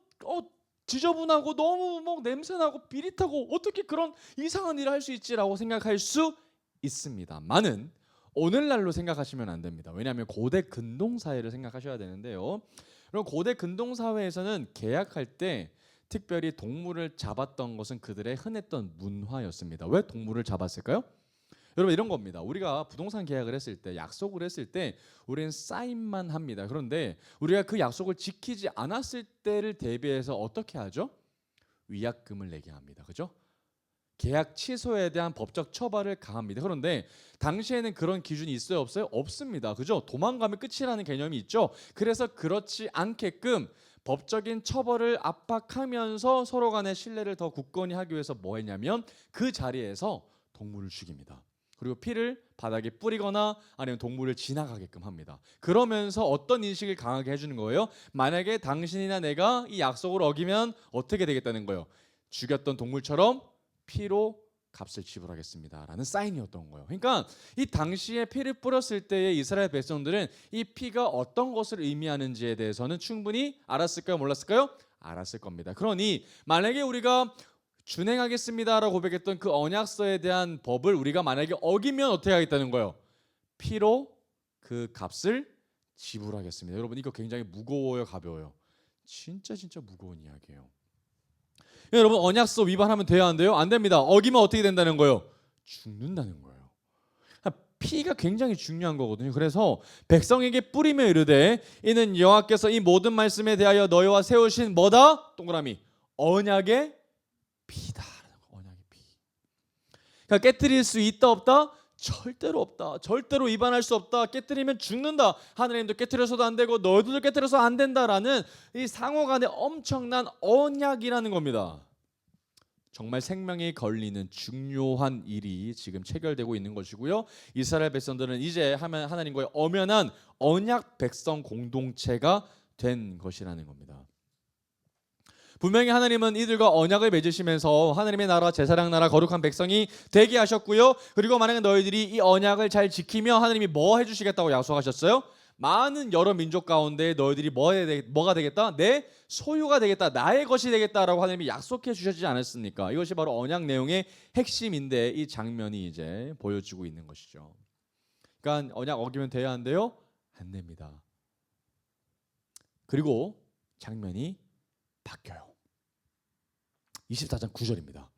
지저분하고 너무 냄새나고 비릿하고 어떻게 그런 이상한 일을 할 수 있지라고 생각할 수 있습니다만은 오늘날로 생각하시면 안 됩니다. 왜냐하면 고대 근동 사회를 생각하셔야 되는데요. 그럼 고대 근동 사회에서는 계약할 때 특별히 동물을 잡았던 것은 그들의 흔했던 문화였습니다. 왜 동물을 잡았을까요? 여러분, 이런 겁니다. 우리가 부동산 계약을 했을 때, 약속을 했을 때 우리는 사인만 합니다. 그런데 우리가 그 약속을 지키지 않았을 때를 대비해서 어떻게 하죠? 위약금을 내게 합니다. 그죠? 계약 취소에 대한 법적 처벌을 가합니다. 그런데 당시에는 그런 기준이 있어요, 없어요? 없습니다. 그죠? 도망가면 끝이라는 개념이 있죠. 그래서 그렇지 않게끔 법적인 처벌을 압박하면서 서로 간의 신뢰를 더 굳건히 하기 위해서 뭐 했냐면 그 자리에서 동물을 죽입니다. 그리고 피를 바닥에 뿌리거나 아니면 동물을 지나가게끔 합니다. 그러면서 어떤 인식을 강하게 해주는 거예요? 만약에 당신이나 내가 이 약속을 어기면 어떻게 되겠다는 거예요? 죽였던 동물처럼 피로 값을 지불하겠습니다라는 사인이었던 거예요. 그러니까 이 당시에 피를 뿌렸을 때의 이스라엘 백성들은 이 피가 어떤 것을 의미하는지에 대해서는 충분히 알았을까요? 몰랐을까요? 알았을 겁니다. 그러니 만약에 우리가 준행하겠습니다라고 고백했던 그 언약서에 대한 법을 우리가 만약에 어기면 어떻게 하겠다는 거예요? 피로 그 값을 지불하겠습니다. 여러분, 이거 굉장히 무거워요, 가벼워요? 진짜 무거운 이야기예요. 여러분, 언약서 위반하면 돼요, 안 돼요? 안 됩니다. 어기면 어떻게 된다는 거예요? 죽는다는 거예요. 피가 굉장히 중요한 거거든요. 그래서 백성에게 뿌리며 이르되 이는 여호와께서 이 모든 말씀에 대하여 너희와 세우신 뭐다? 동그라미 언약의 피다. 언약의 피. 그러니까 깨트릴 수 있다 없다? 절대로 없다. 절대로 위반할 수 없다. 깨트리면 죽는다. 하나님도 깨트려서도 안 되고 너희들도 깨트려서 안 된다라는 이 상호간의 엄청난 언약이라는 겁니다. 정말 생명이 걸리는 중요한 일이 지금 체결되고 있는 것이고요. 이스라엘 백성들은 이제 하나님과의 엄연한 언약 백성 공동체가 된 것이라는 겁니다. 분명히 하나님은 이들과 언약을 맺으시면서 하나님의 나라 제사장 나라 거룩한 백성이 되게 하셨고요. 그리고 만약에 너희들이 이 언약을 잘 지키며 하나님이 뭐 해주시겠다고 약속하셨어요? 많은 여러 민족 가운데 너희들이 뭐가 되겠다? 내 소유가 되겠다. 나의 것이 되겠다라고 하나님이 약속해 주셨지 않았습니까? 이것이 바로 언약 내용의 핵심인데 이 장면이 이제 보여지고 있는 것이죠. 그러니까 언약 어기면 돼야 한대요? 안 됩니다. 그리고 장면이 바뀌어요. 24장 9절입니다.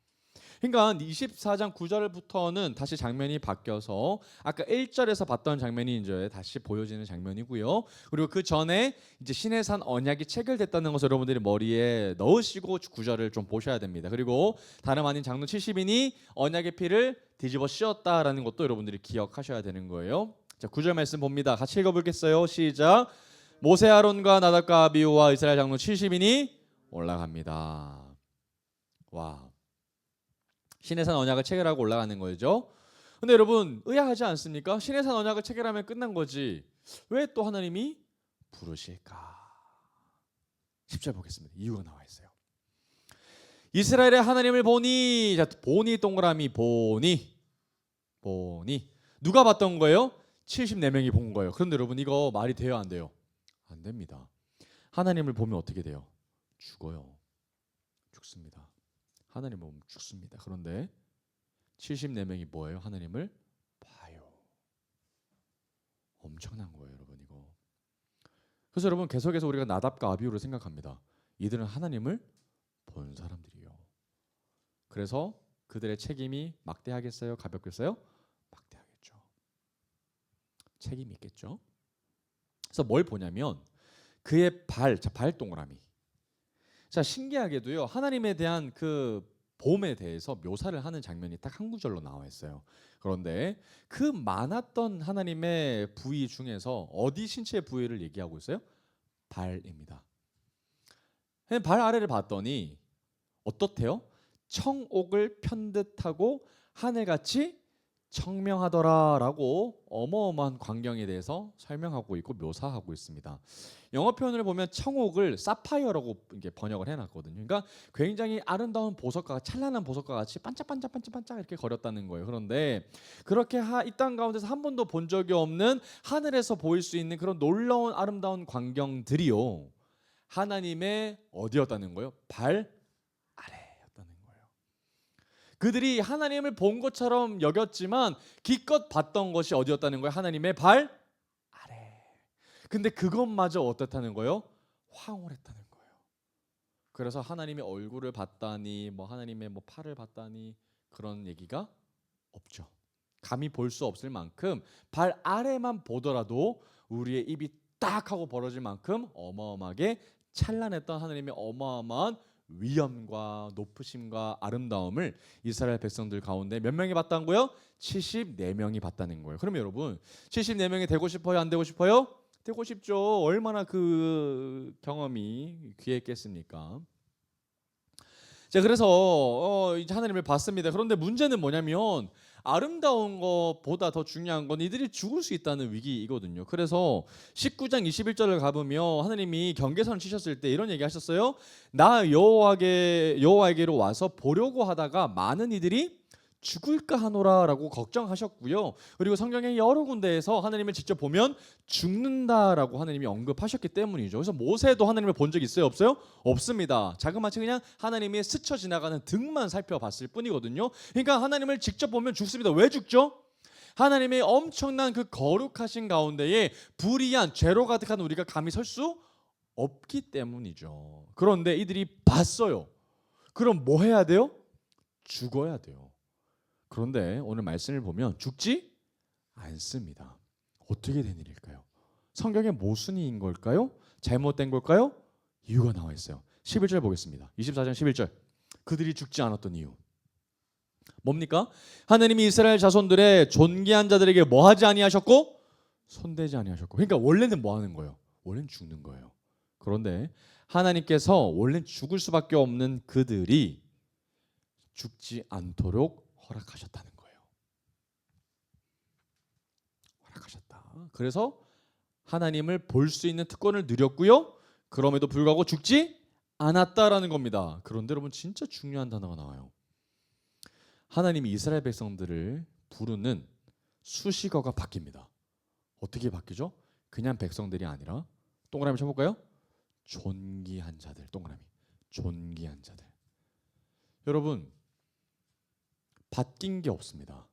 그러니까 24장 9절부터는 다시 장면이 바뀌어서 아까 1절에서 봤던 장면이 이제 다시 보여지는 장면이고요. 그리고 그 전에 이제 시내산 언약이 체결됐다는 것을 여러분들이 머리에 넣으시고 9절을 좀 보셔야 됩니다. 그리고 다름 아닌 장로 70인이 언약의 피를 뒤집어 씌웠다라는 것도 여러분들이 기억하셔야 되는 거예요. 자, 9절 말씀 봅니다. 같이 읽어보겠어요. 시작. 모세 아론과 나답과 아비후와 이스라엘 장로 70인이 올라갑니다. 와, 시내산 언약을 체결하고 올라가는 거죠. 근데 여러분, 의아하지 않습니까? 시내산 언약을 체결하면 끝난 거지 왜 또 하나님이 부르실까? 10절 보겠습니다. 이유가 나와 있어요. 이스라엘의 하나님을 보니, 자, 보니 동그라미 보니 누가 봤던 거예요? 74명이 본 거예요. 그런데 여러분, 이거 말이 돼요, 안 돼요? 안 됩니다. 하나님을 보면 어떻게 돼요? 죽어요. 죽습니다. 하나님을 보면 죽습니다. 그런데 74명이 뭐예요? 하나님을 봐요. 엄청난 거예요, 여러분, 이거. 그래서 여러분, 계속해서 우리가 나답과 아비후를 생각합니다. 이들은 하나님을 본 사람들이요. 그래서 그들의 책임이 막대하겠어요? 가볍겠어요? 막대하겠죠. 책임이 있겠죠. 그래서 뭘 보냐면 그의 발 동그라미. 자, 신기하게도요, 하나님에 대한 그 봄에 대해서 묘사를 하는 장면이 딱 한 구절로 나와 있어요. 그런데 그 많았던 하나님의 부위 중에서 어디 신체의 부위를 얘기하고 있어요? 발입니다. 발 아래를 봤더니 어떻대요? 청옥을 편듯하고 하늘같이 청명하더라라고 어마어마한 광경에 대해서 설명하고 있고 묘사하고 있습니다. 영어 표현을 보면 청옥을 사파이어라고 이게 번역을 해놨거든요. 그러니까 굉장히 아름다운 보석과 찬란한 보석과 같이 반짝반짝반짝반짝 이렇게 거렸다는 거예요. 그런데 그렇게 이 땅 가운데서 한 번도 본 적이 없는 하늘에서 보일 수 있는 그런 놀라운 아름다운 광경들이요, 하나님의 어디였다는 거예요? 발 아래였다는 거예요. 그들이 하나님을 본 것처럼 여겼지만 기껏 봤던 것이 어디였다는 거예요? 하나님의 발 아래. 근데 그것마저 어떻다는 거예요? 황홀했다는 거예요. 그래서 하나님의 얼굴을 봤다니 뭐 하나님의 뭐 팔을 봤다니 그런 얘기가 없죠. 감히 볼 수 없을 만큼 발 아래만 보더라도 우리의 입이 딱 하고 벌어질 만큼 어마어마하게 찬란했던 하나님의 어마어마한 위엄과 높으심과 아름다움을 이스라엘 백성들 가운데 몇 명이 봤다는 거예요? 74명이 봤다는 거예요. 그럼 여러분 74명이 되고 싶어요? 안 되고 싶어요? 되고 싶죠. 얼마나 그 경험이 귀했겠습니까? 자, 그래서 이제 하나님을 봤습니다. 그런데 문제는 뭐냐면 아름다운 것보다 더 중요한 건 이들이 죽을 수 있다는 위기이거든요. 그래서 19장 21절을 가보면 하나님이 경계선을 치셨을 때 이런 얘기 하셨어요. 나 여호와에게로 와서 보려고 하다가 많은 이들이 죽을까 하노라라고 걱정하셨고요. 그리고 성경의 여러 군데에서 하나님을 직접 보면 죽는다라고 하나님이 언급하셨기 때문이죠. 그래서 모세도 하나님을 본 적 있어요? 없어요? 없습니다. 자그마치 그냥 하나님이 스쳐 지나가는 등만 살펴봤을 뿐이거든요. 그러니까 하나님을 직접 보면 죽습니다. 왜 죽죠? 하나님의 엄청난 그 거룩하신 가운데에 불의한 죄로 가득한 우리가 감히 설 수 없기 때문이죠. 그런데 이들이 봤어요. 그럼 뭐 해야 돼요? 죽어야 돼요. 그런데 오늘 말씀을 보면 죽지 않습니다. 어떻게 된 일일까요? 성경의 모순인 걸까요? 잘못된 걸까요? 이유가 나와 있어요. 11절 보겠습니다. 24장 11절. 그들이 죽지 않았던 이유. 뭡니까? 하나님이 이스라엘 자손들의 존귀한 자들에게 뭐 하지 아니하셨고 손대지 아니하셨고. 그러니까 원래는 뭐 하는 거예요? 원래는 죽는 거예요. 그런데 하나님께서 원래는 죽을 수밖에 없는 그들이 죽지 않도록 허락하셨다는 거예요. 허락하셨다. 그래서 하나님을 볼 수 있는 특권을 누렸고요. 그럼에도 불구하고 죽지 않았다라는 겁니다. 그런데 여러분 진짜 중요한 단어가 나와요. 하나님이 이스라엘 백성들을 부르는 수식어가 바뀝니다. 어떻게 바뀌죠? 그냥 백성들이 아니라 동그라미 쳐볼까요? 존귀한 자들. 동그라미. 존귀한 자들. 여러분 바뀐 게 없습니다.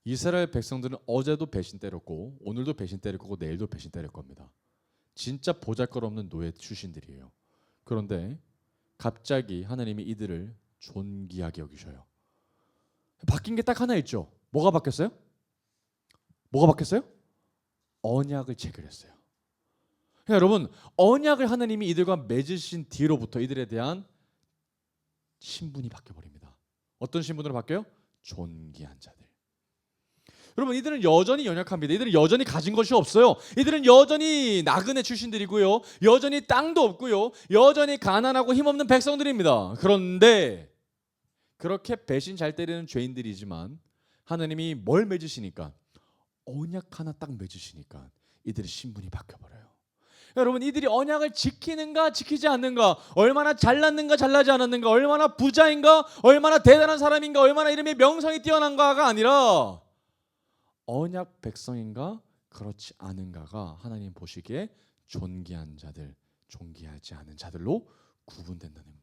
이스라엘 백성들은 어제도 배신 때렸고 오늘도 배신 때릴 거고 내일도 배신 때릴 겁니다. 진짜 보잘것없는 노예 출신들이에요. 그런데 갑자기 하나님이 이들을 존귀하게 여기셔요. 바뀐 게 딱 하나 있죠. 뭐가 바뀌었어요? 뭐가 바뀌었어요? 언약을 체결했어요. 그러니까 여러분 언약을 하나님이 이들과 맺으신 뒤로부터 이들에 대한 신분이 바뀌어버립니다. 어떤 신분으로 바뀌어요? 존귀한 자들. 여러분 이들은 여전히 연약합니다. 이들은 여전히 가진 것이 없어요. 이들은 여전히 나그네 출신들이고요. 여전히 땅도 없고요. 여전히 가난하고 힘없는 백성들입니다. 그런데 그렇게 배신 잘 때리는 죄인들이지만 하나님이 뭘 맺으시니까 언약 하나 딱 맺으시니까 이들의 신분이 바뀌어버려요. 여러분 이들이 언약을 지키는가 지키지 않는가, 얼마나 잘났는가 잘나지 않았는가, 얼마나 부자인가 얼마나 대단한 사람인가, 얼마나 이름의 명성이 뛰어난가가 아니라 언약 백성인가 그렇지 않은가가 하나님 보시기에 존귀한 자들, 존귀하지 않은 자들로 구분된다는 거예요.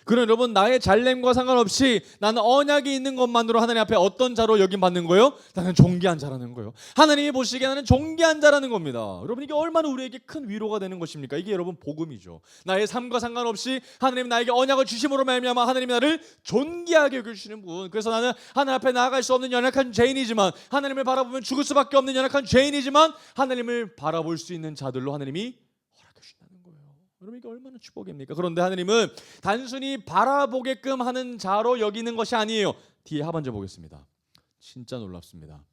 그럼 여러분 나의 잘냄과 상관없이 나는 언약이 있는 것만으로 하나님 앞에 어떤 자로 여김받는 거예요? 나는 존귀한 자라는 거예요. 하나님이 보시기에 나는 존귀한 자라는 겁니다. 여러분 이게 얼마나 우리에게 큰 위로가 되는 것입니까? 이게 여러분 복음이죠. 나의 삶과 상관없이 하나님 나에게 언약을 주심으로 말미암아 하나님이 나를 존귀하게 여겨주시는 분. 그래서 나는 하나님 앞에 나아갈 수 없는 연약한 죄인이지만, 하나님을 바라보면 죽을 수밖에 없는 연약한 죄인이지만 하나님을 바라볼 수 있는 자들로 하나님이 여러분 이게 얼마나 축복입니까? 그런데 하나님은 단순히 바라보게끔 하는 자로 여기는 것이 아니에요. 뒤에 하반절 보겠습니다. 진짜 놀랍습니다.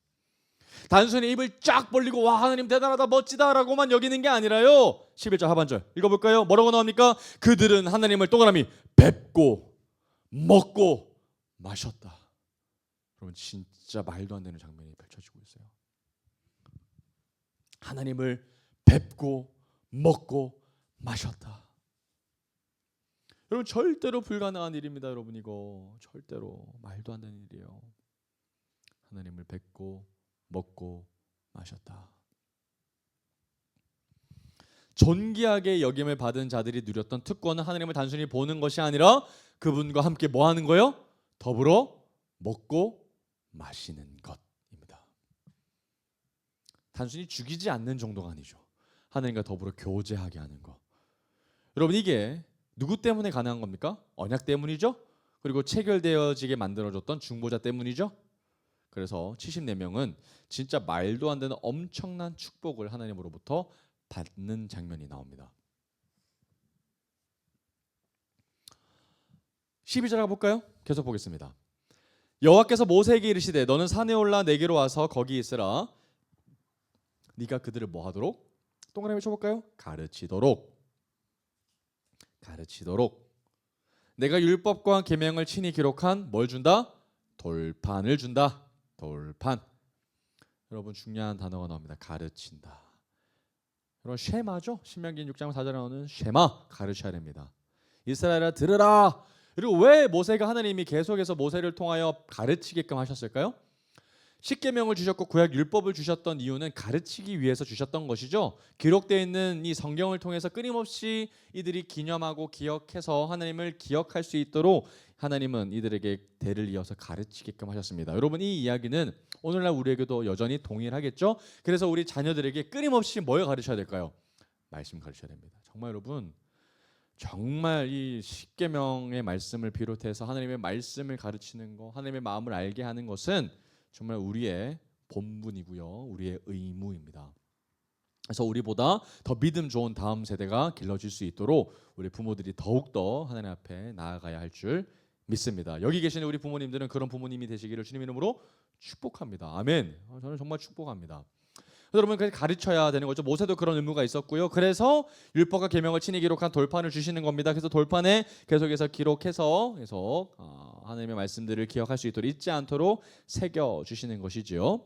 단순히 입을 쫙 벌리고 와 하나님 대단하다 멋지다라고만 여기는 게 아니라요. 11절 하반절 읽어볼까요? 뭐라고 나옵니까? 그들은 하나님을 동그라미 뵙고 먹고 마셨다. 여러분 진짜 말도 안 되는 장면이 펼쳐지고 있어요. 하나님을 뵙고 먹고 마셨다. 여러분 절대로 불가능한 일입니다. 여러분 이거 절대로 말도 안 되는 일이에요. 하나님을 뵙고 먹고 마셨다. 존귀하게 여김을 받은 자들이 누렸던 특권은 하나님을 단순히 보는 것이 아니라 그분과 함께 뭐 하는 거예요? 더불어 먹고 마시는 것입니다. 단순히 죽이지 않는 정도가 아니죠. 하나님과 더불어 교제하게 하는 것. 여러분 이게 누구 때문에 가능한 겁니까? 언약 때문이죠. 그리고 체결되어지게 만들어졌던 중보자 때문이죠. 그래서 74명은 진짜 말도 안 되는 엄청난 축복을 하나님으로부터 받는 장면이 나옵니다. 12절 가볼까요? 계속 보겠습니다. 여호와께서 모세에게 이르시되 너는 산에 올라 내게로 와서 거기 있으라. 네가 그들을 뭐 하도록? 동그라미 쳐볼까요? 가르치도록. 내가 율법과 계명을 친히 기록한 뭘 준다? 돌판을 준다. 돌판. 여러분 중요한 단어가 나옵니다. 가르친다. 여러분 쉐마죠? 신명기 6장 4절에 나오는 쉐마 가르쳐야 됩니다. 이스라엘아 들으라. 그리고 왜 모세가 하나님이 계속해서 모세를 통하여 가르치게끔 하셨을까요? 십계명을 주셨고 구약 율법을 주셨던 이유는 가르치기 위해서 주셨던 것이죠. 기록되어 있는 이 성경을 통해서 끊임없이 이들이 기념하고 기억해서 하나님을 기억할 수 있도록 하나님은 이들에게 대를 이어서 가르치게끔 하셨습니다. 여러분 이 이야기는 오늘날 우리에게도 여전히 동일하겠죠. 그래서 우리 자녀들에게 끊임없이 뭘 가르쳐야 될까요? 말씀 가르쳐야 됩니다. 정말 여러분 정말 이 십계명의 말씀을 비롯해서 하나님의 말씀을 가르치는 것, 하나님의 마음을 알게 하는 것은 정말 우리의 본분이고요, 우리의 의무입니다. 그래서 우리보다 더 믿음 좋은 다음 세대가 길러질 수 있도록 우리 부모들이 더욱더 하나님 앞에 나아가야 할 줄 믿습니다. 여기 계시는 우리 부모님들은 그런 부모님이 되시기를 주님 이름으로 축복합니다. 아멘. 저는 정말 축복합니다. 여러분 가르쳐야 되는 거죠. 모세도 그런 의무가 있었고요. 그래서 율법과 계명을 친히 기록한 돌판을 주시는 겁니다. 그래서 돌판에 계속해서 기록해서 하나님의 말씀들을 기억할 수 있도록 잊지 않도록 새겨 주시는 것이지요.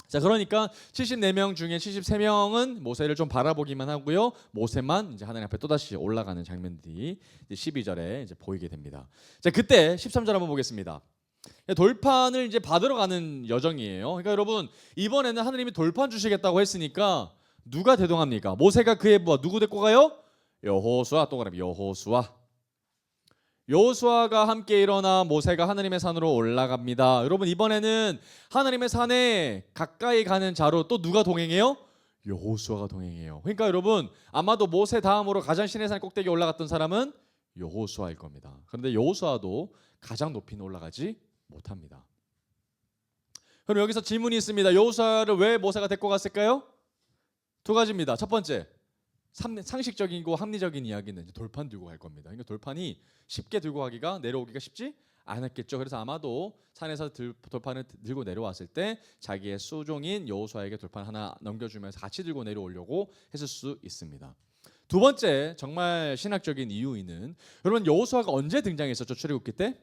자, 그러니까 74명 중에 73명은 모세를 좀 바라보기만 하고요. 모세만 이제 하나님 앞에 또다시 올라가는 장면들이 이제 12절에 이제 보이게 됩니다. 자, 그때 13절 한번 보겠습니다. 돌판을 이제 받으러 가는 여정이에요. 그러니까 여러분 이번에는 하나님이 돌판 주시겠다고 했으니까 누가 대동합니까? 모세가 그의 누구 데리고 가요? 여호수아. 동그라미 여호수아가 함께 일어나 모세가 하나님의 산으로 올라갑니다. 여러분 이번에는 하나님의 산에 가까이 가는 자로 또 누가 동행해요? 여호수아가 동행해요. 그러니까 여러분 아마도 모세 다음으로 가장 시내산 꼭대기에 올라갔던 사람은 여호수아일 겁니다. 그런데 여호수아도 가장 높이는 올라가지 못합니다. 그럼 여기서 질문이 있습니다. 여호수아를 왜 모세가 데리고 갔을까요? 두 가지입니다. 첫 번째, 상식적이고 합리적인 이야기는 돌판 들고 갈 겁니다. 그러니까 돌판이 쉽게 들고 가기가 내려오기가 쉽지 않았겠죠. 그래서 아마도 산에서 돌판을 들고 내려왔을 때 자기의 수종인 여호수아에게 돌판 하나 넘겨주면서 같이 들고 내려오려고 했을 수 있습니다. 두 번째 정말 신학적인 이유는 여러분 여호수아가 언제 등장했었죠? 출애굽기 때?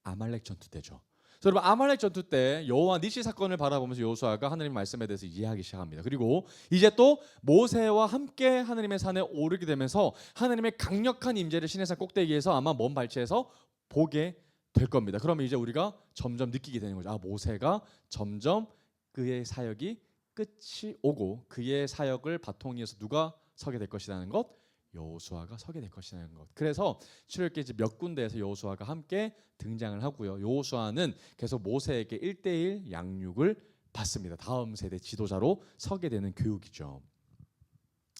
아말렉 전투 때죠. 여러분 아말렉 전투 때 여호와 니시 사건을 바라보면서 여호수아가 하나님의 말씀에 대해서 이해하기 시작합니다. 그리고 이제 또 모세와 함께 하나님의 산에 오르게 되면서 하나님의 강력한 임재를 시내산 꼭대기에서 아마 먼 발치에서 보게 될 겁니다. 그러면 이제 우리가 점점 느끼게 되는 거죠. 모세가 점점 그의 사역이 끝이 오고 그의 사역을 바통이어서 누가 서게 될 것이라는 것, 여호수아가 서게 될 것이라는 것. 그래서 출애굽기 몇 군데에서 여호수아가 함께 등장을 하고요. 여호수아는 계속 모세에게 1:1 양육을 받습니다. 다음 세대 지도자로 서게 되는 교육이죠.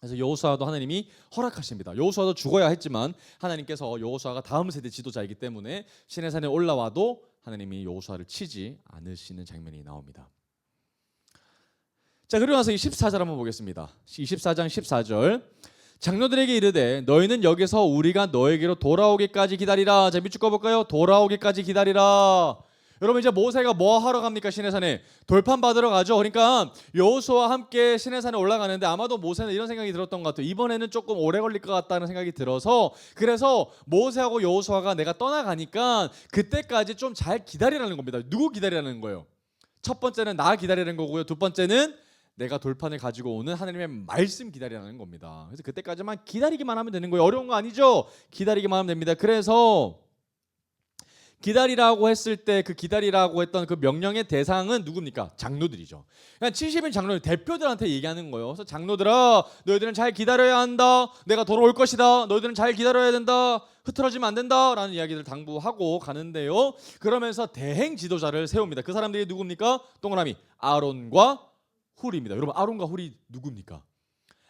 그래서 여호수아도 하나님이 허락하십니다. 여호수아도 죽어야 했지만 하나님께서 여호수아가 다음 세대 지도자이기 때문에 시내산에 올라와도 하나님이 여호수아를 치지 않으시는 장면이 나옵니다. 자, 그리고 나서 14절 한번 보겠습니다. 24장 14절. 장로들에게 이르되 너희는 여기서 우리가 너에게로 돌아오기까지 기다리라. 자, 밑줄 꺼볼까요? 돌아오기까지 기다리라. 여러분 이제 모세가 뭐 하러 갑니까? 시내산에 돌판 받으러 가죠. 그러니까 여호수아와 함께 시내산에 올라가는데 아마도 모세는 이런 생각이 들었던 것 같아요. 이번에는 조금 오래 걸릴 것 같다는 생각이 들어서 그래서 모세하고 여호수아가 내가 떠나가니까 그때까지 좀 잘 기다리라는 겁니다. 누구 기다리라는 거예요? 첫 번째는 나 기다리라는 거고요. 두 번째는 내가 돌판을 가지고 오는 하나님의 말씀 기다리라는 겁니다. 그래서 그때까지만 기다리기만 하면 되는 거예요. 어려운 거 아니죠? 기다리기만 하면 됩니다. 그래서 기다리라고 했을 때 그 기다리라고 했던 그 명령의 대상은 누굽니까? 장로들이죠. 그러니까 70인 장로들 대표들한테 얘기하는 거예요. 그래서 장로들아, 너희들은 잘 기다려야 한다. 내가 돌아올 것이다. 너희들은 잘 기다려야 된다. 흐트러지면 안 된다라는 이야기를 당부하고 가는데요. 그러면서 대행 지도자를 세웁니다. 그 사람들이 누굽니까? 동그라미 아론과 훌입니다. 여러분 아론과 훌이 누굽니까?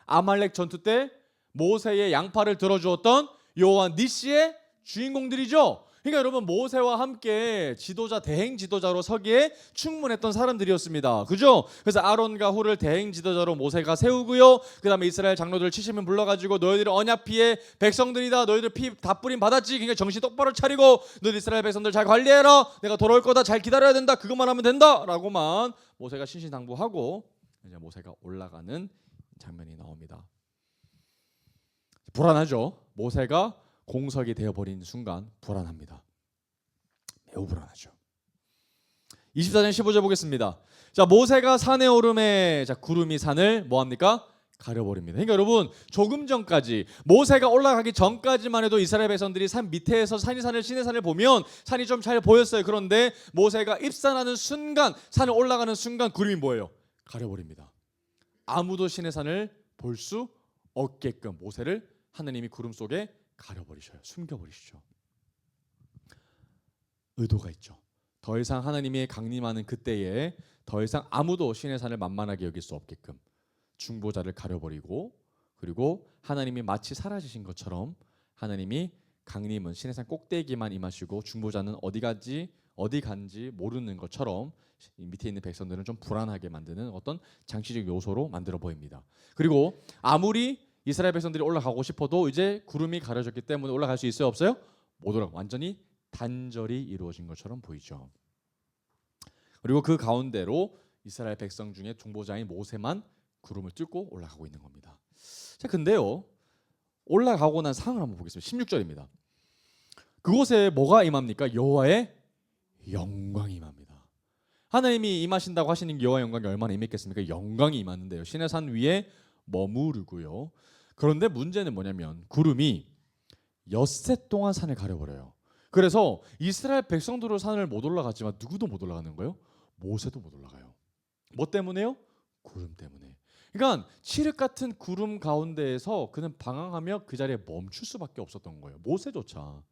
아말렉 전투 때 모세의 양팔을 들어주었던 여호와 니시의 주인공들이죠. 그러니까 여러분 모세와 함께 지도자 대행 지도자로 서기에 충분했던 사람들이었습니다. 그죠? 그래서 아론과 훌을 대행 지도자로 모세가 세우고요. 그다음에 이스라엘 장로들 70명 불러가지고 너희들이 언약 피의 백성들이다. 너희들 피 다 뿌림 받았지. 그러니까 정신 똑바로 차리고 너희 이스라엘 백성들 잘 관리해라. 내가 돌아올 거다. 잘 기다려야 된다. 그것만 하면 된다라고만 모세가 신신당부하고 이제 모세가 올라가는 장면이 나옵니다. 불안하죠. 모세가 공석이 되어버린 순간 불안합니다. 매우 불안하죠. 24장 15절 보겠습니다. 자, 모세가 산에 오름에 자 구름이 산을 뭐합니까? 가려버립니다. 그러니까 여러분 조금 전까지 모세가 올라가기 전까지만 해도 이스라엘 백성들이 산 밑에서 산을 시내산을 보면 산이 좀 잘 보였어요. 그런데 모세가 입산하는 순간 산을 올라가는 순간 구름이 뭐예요? 가려버립니다. 아무도 시내산을 볼 수 없게끔 모세를 하나님이 구름 속에 가려버리셔요. 숨겨버리시죠. 의도가 있죠. 더 이상 하나님이 강림하는 그때에 더 이상 아무도 시내산을 만만하게 여길 수 없게끔 중보자를 가려버리고 그리고 하나님이 마치 사라지신 것처럼 하나님이 강림은 시내산 꼭대기만 임하시고 중보자는 어디 간지 모르는 것처럼 밑에 있는 백성들은 좀 불안하게 만드는 어떤 장치적 요소로 만들어 보입니다. 그리고 아무리 이스라엘 백성들이 올라가고 싶어도 이제 구름이 가려졌기 때문에 올라갈 수 있어요? 없어요? 못 올라가. 완전히 단절이 이루어진 것처럼 보이죠. 그리고 그 가운데로 이스라엘 백성 중에 중보자인 모세만 구름을 뚫고 올라가고 있는 겁니다. 자, 근데요. 올라가고 난 상황을 한번 보겠습니다. 16절입니다. 그곳에 뭐가 임합니까? 여호와의 영광이 임합니다. 하나님이 임하신다고 하시는 여호와의 영광이 얼마나 임했겠습니까? 영광이 임하는데요. 시내산 위에 머무르고요. 그런데 문제는 뭐냐면 구름이 엿새 동안 산을 가려버려요. 그래서 이스라엘 백성들은 산을 못 올라갔지만 누구도 못 올라가는 거예요? 모세도 못 올라가요. 뭐 때문에요? 구름 때문에. 그러니까 칠흑 같은 구름 가운데에서 그는 방황하며 그 자리에 멈출 수밖에 없었던 거예요. 모세조차.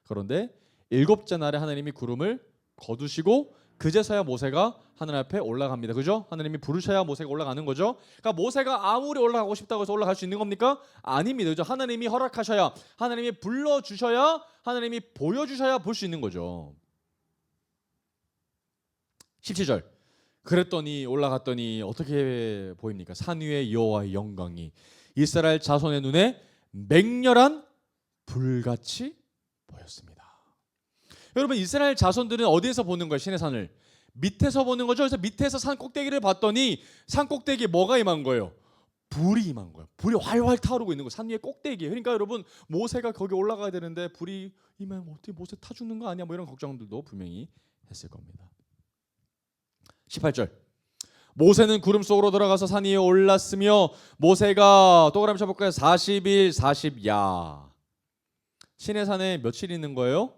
그런데 일곱째 날에 하나님이 구름을 거두시고 그제서야 모세가 하늘 앞에 올라갑니다. 그죠? 하나님이 부르셔야 모세가 올라가는 거죠. 그러니까 모세가 아무리 올라가고 싶다고 해서 올라갈 수 있는 겁니까? 아닙니다. 그죠? 하나님이 허락하셔야, 하나님이 불러주셔야, 하나님이 보여주셔야 볼 수 있는 거죠. 17절. 그랬더니 올라갔더니 어떻게 보입니까? 산 위에 여호와의 영광이 이스라엘 자손의 눈에 맹렬한 불같이 보였습니다. 여러분 이스라엘 자손들은 어디에서 보는 거예요? 시내산을 밑에서 보는 거죠. 그래서 밑에서 산 꼭대기를 봤더니 산 꼭대기에 뭐가 임한 거예요? 불이 임한 거예요. 불이 활활 타오르고 있는 거예요. 산 위에 꼭대기에. 그러니까 여러분 모세가 거기 올라가야 되는데 불이 임하면 어떻게 모세 타 죽는 거 아니야? 뭐 이런 걱정들도 분명히 했을 겁니다. 18절. 모세는 구름 속으로 들어가서 산 위에 올랐으며 모세가 동그라미 쳐볼까요? 40일 40야. 시내산에 며칠 있는 거예요?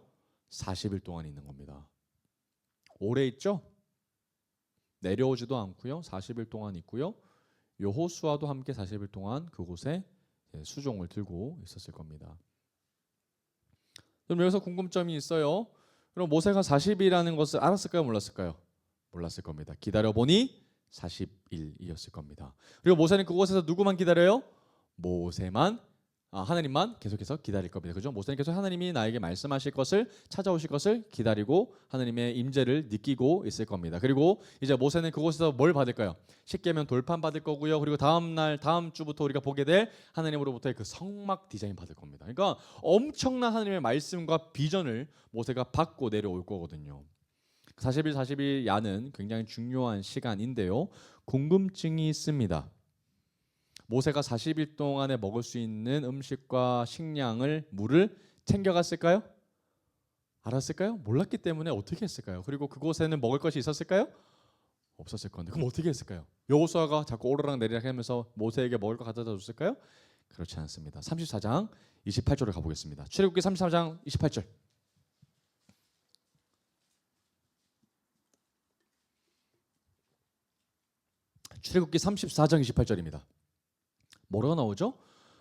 40일 동안 있는 겁니다. 오래 있죠? 내려오지도 않고요. 40일 동안 있고요. 여호수아도 함께 40일 동안 그곳에 수종을 들고 있었을 겁니다. 그럼 여기서 궁금점이 있어요. 그럼 모세가 40일이라는 것을 알았을까요? 몰랐을까요? 몰랐을 겁니다. 기다려보니 40일이었을 겁니다. 그리고 모세는 그곳에서 누구만 기다려요? 모세만 하나님만 계속해서 기다릴 겁니다. 그죠? 모세는 계속 하나님이 나에게 말씀하실 것을 찾아오실 것을 기다리고 하나님의 임재를 느끼고 있을 겁니다. 그리고 이제 모세는 그곳에서 뭘 받을까요? 십계명 돌판 받을 거고요. 그리고 다음 주부터 우리가 보게 될 하나님으로부터의 그 성막 디자인 받을 겁니다. 그러니까 엄청난 하나님의 말씀과 비전을 모세가 받고 내려올 거거든요. 40일 40일 야는 굉장히 중요한 시간인데요. 궁금증이 있습니다. 모세가 40일 동안에 먹을 수 있는 음식과 식량을 물을 챙겨갔을까요? 알았을까요? 몰랐기 때문에 어떻게 했을까요? 그리고 그곳에는 먹을 것이 있었을까요? 없었을 건데 그럼 어떻게 했을까요? 여호수아가 자꾸 오르락 내리락 하면서 모세에게 먹을 거 가져다 줬을까요? 그렇지 않습니다. 34장 28절을 가보겠습니다. 출애굽기 34장 28절. 출애굽기 34장 28절입니다. 뭐라고 나오죠?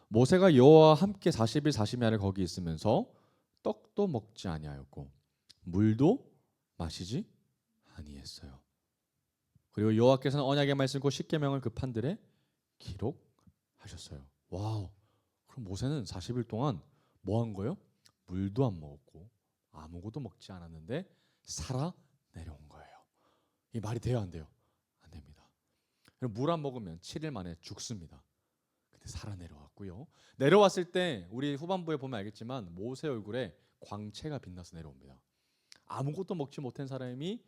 모세가 여호와와 함께 40일 40야를 거기 있으면서 떡도 먹지 아니하였고 물도 마시지 아니했어요. 그리고 여호와께서는 언약의 말씀과 십계명을 그 판들에 기록하셨어요. 와우. 그럼 모세는 40일 동안 뭐 한 거예요? 물도 안 먹었고 아무것도 먹지 않았는데 살아 내려온 거예요. 이 말이 돼요, 안 돼요? 안 됩니다. 물 안 먹으면 7일 만에 죽습니다. 근데 살아 내려왔고요. 내려왔을 때 우리 후반부에 보면 알겠지만 모세 얼굴에 광채가 빛나서 내려옵니다. 아무것도 먹지 못한 사람이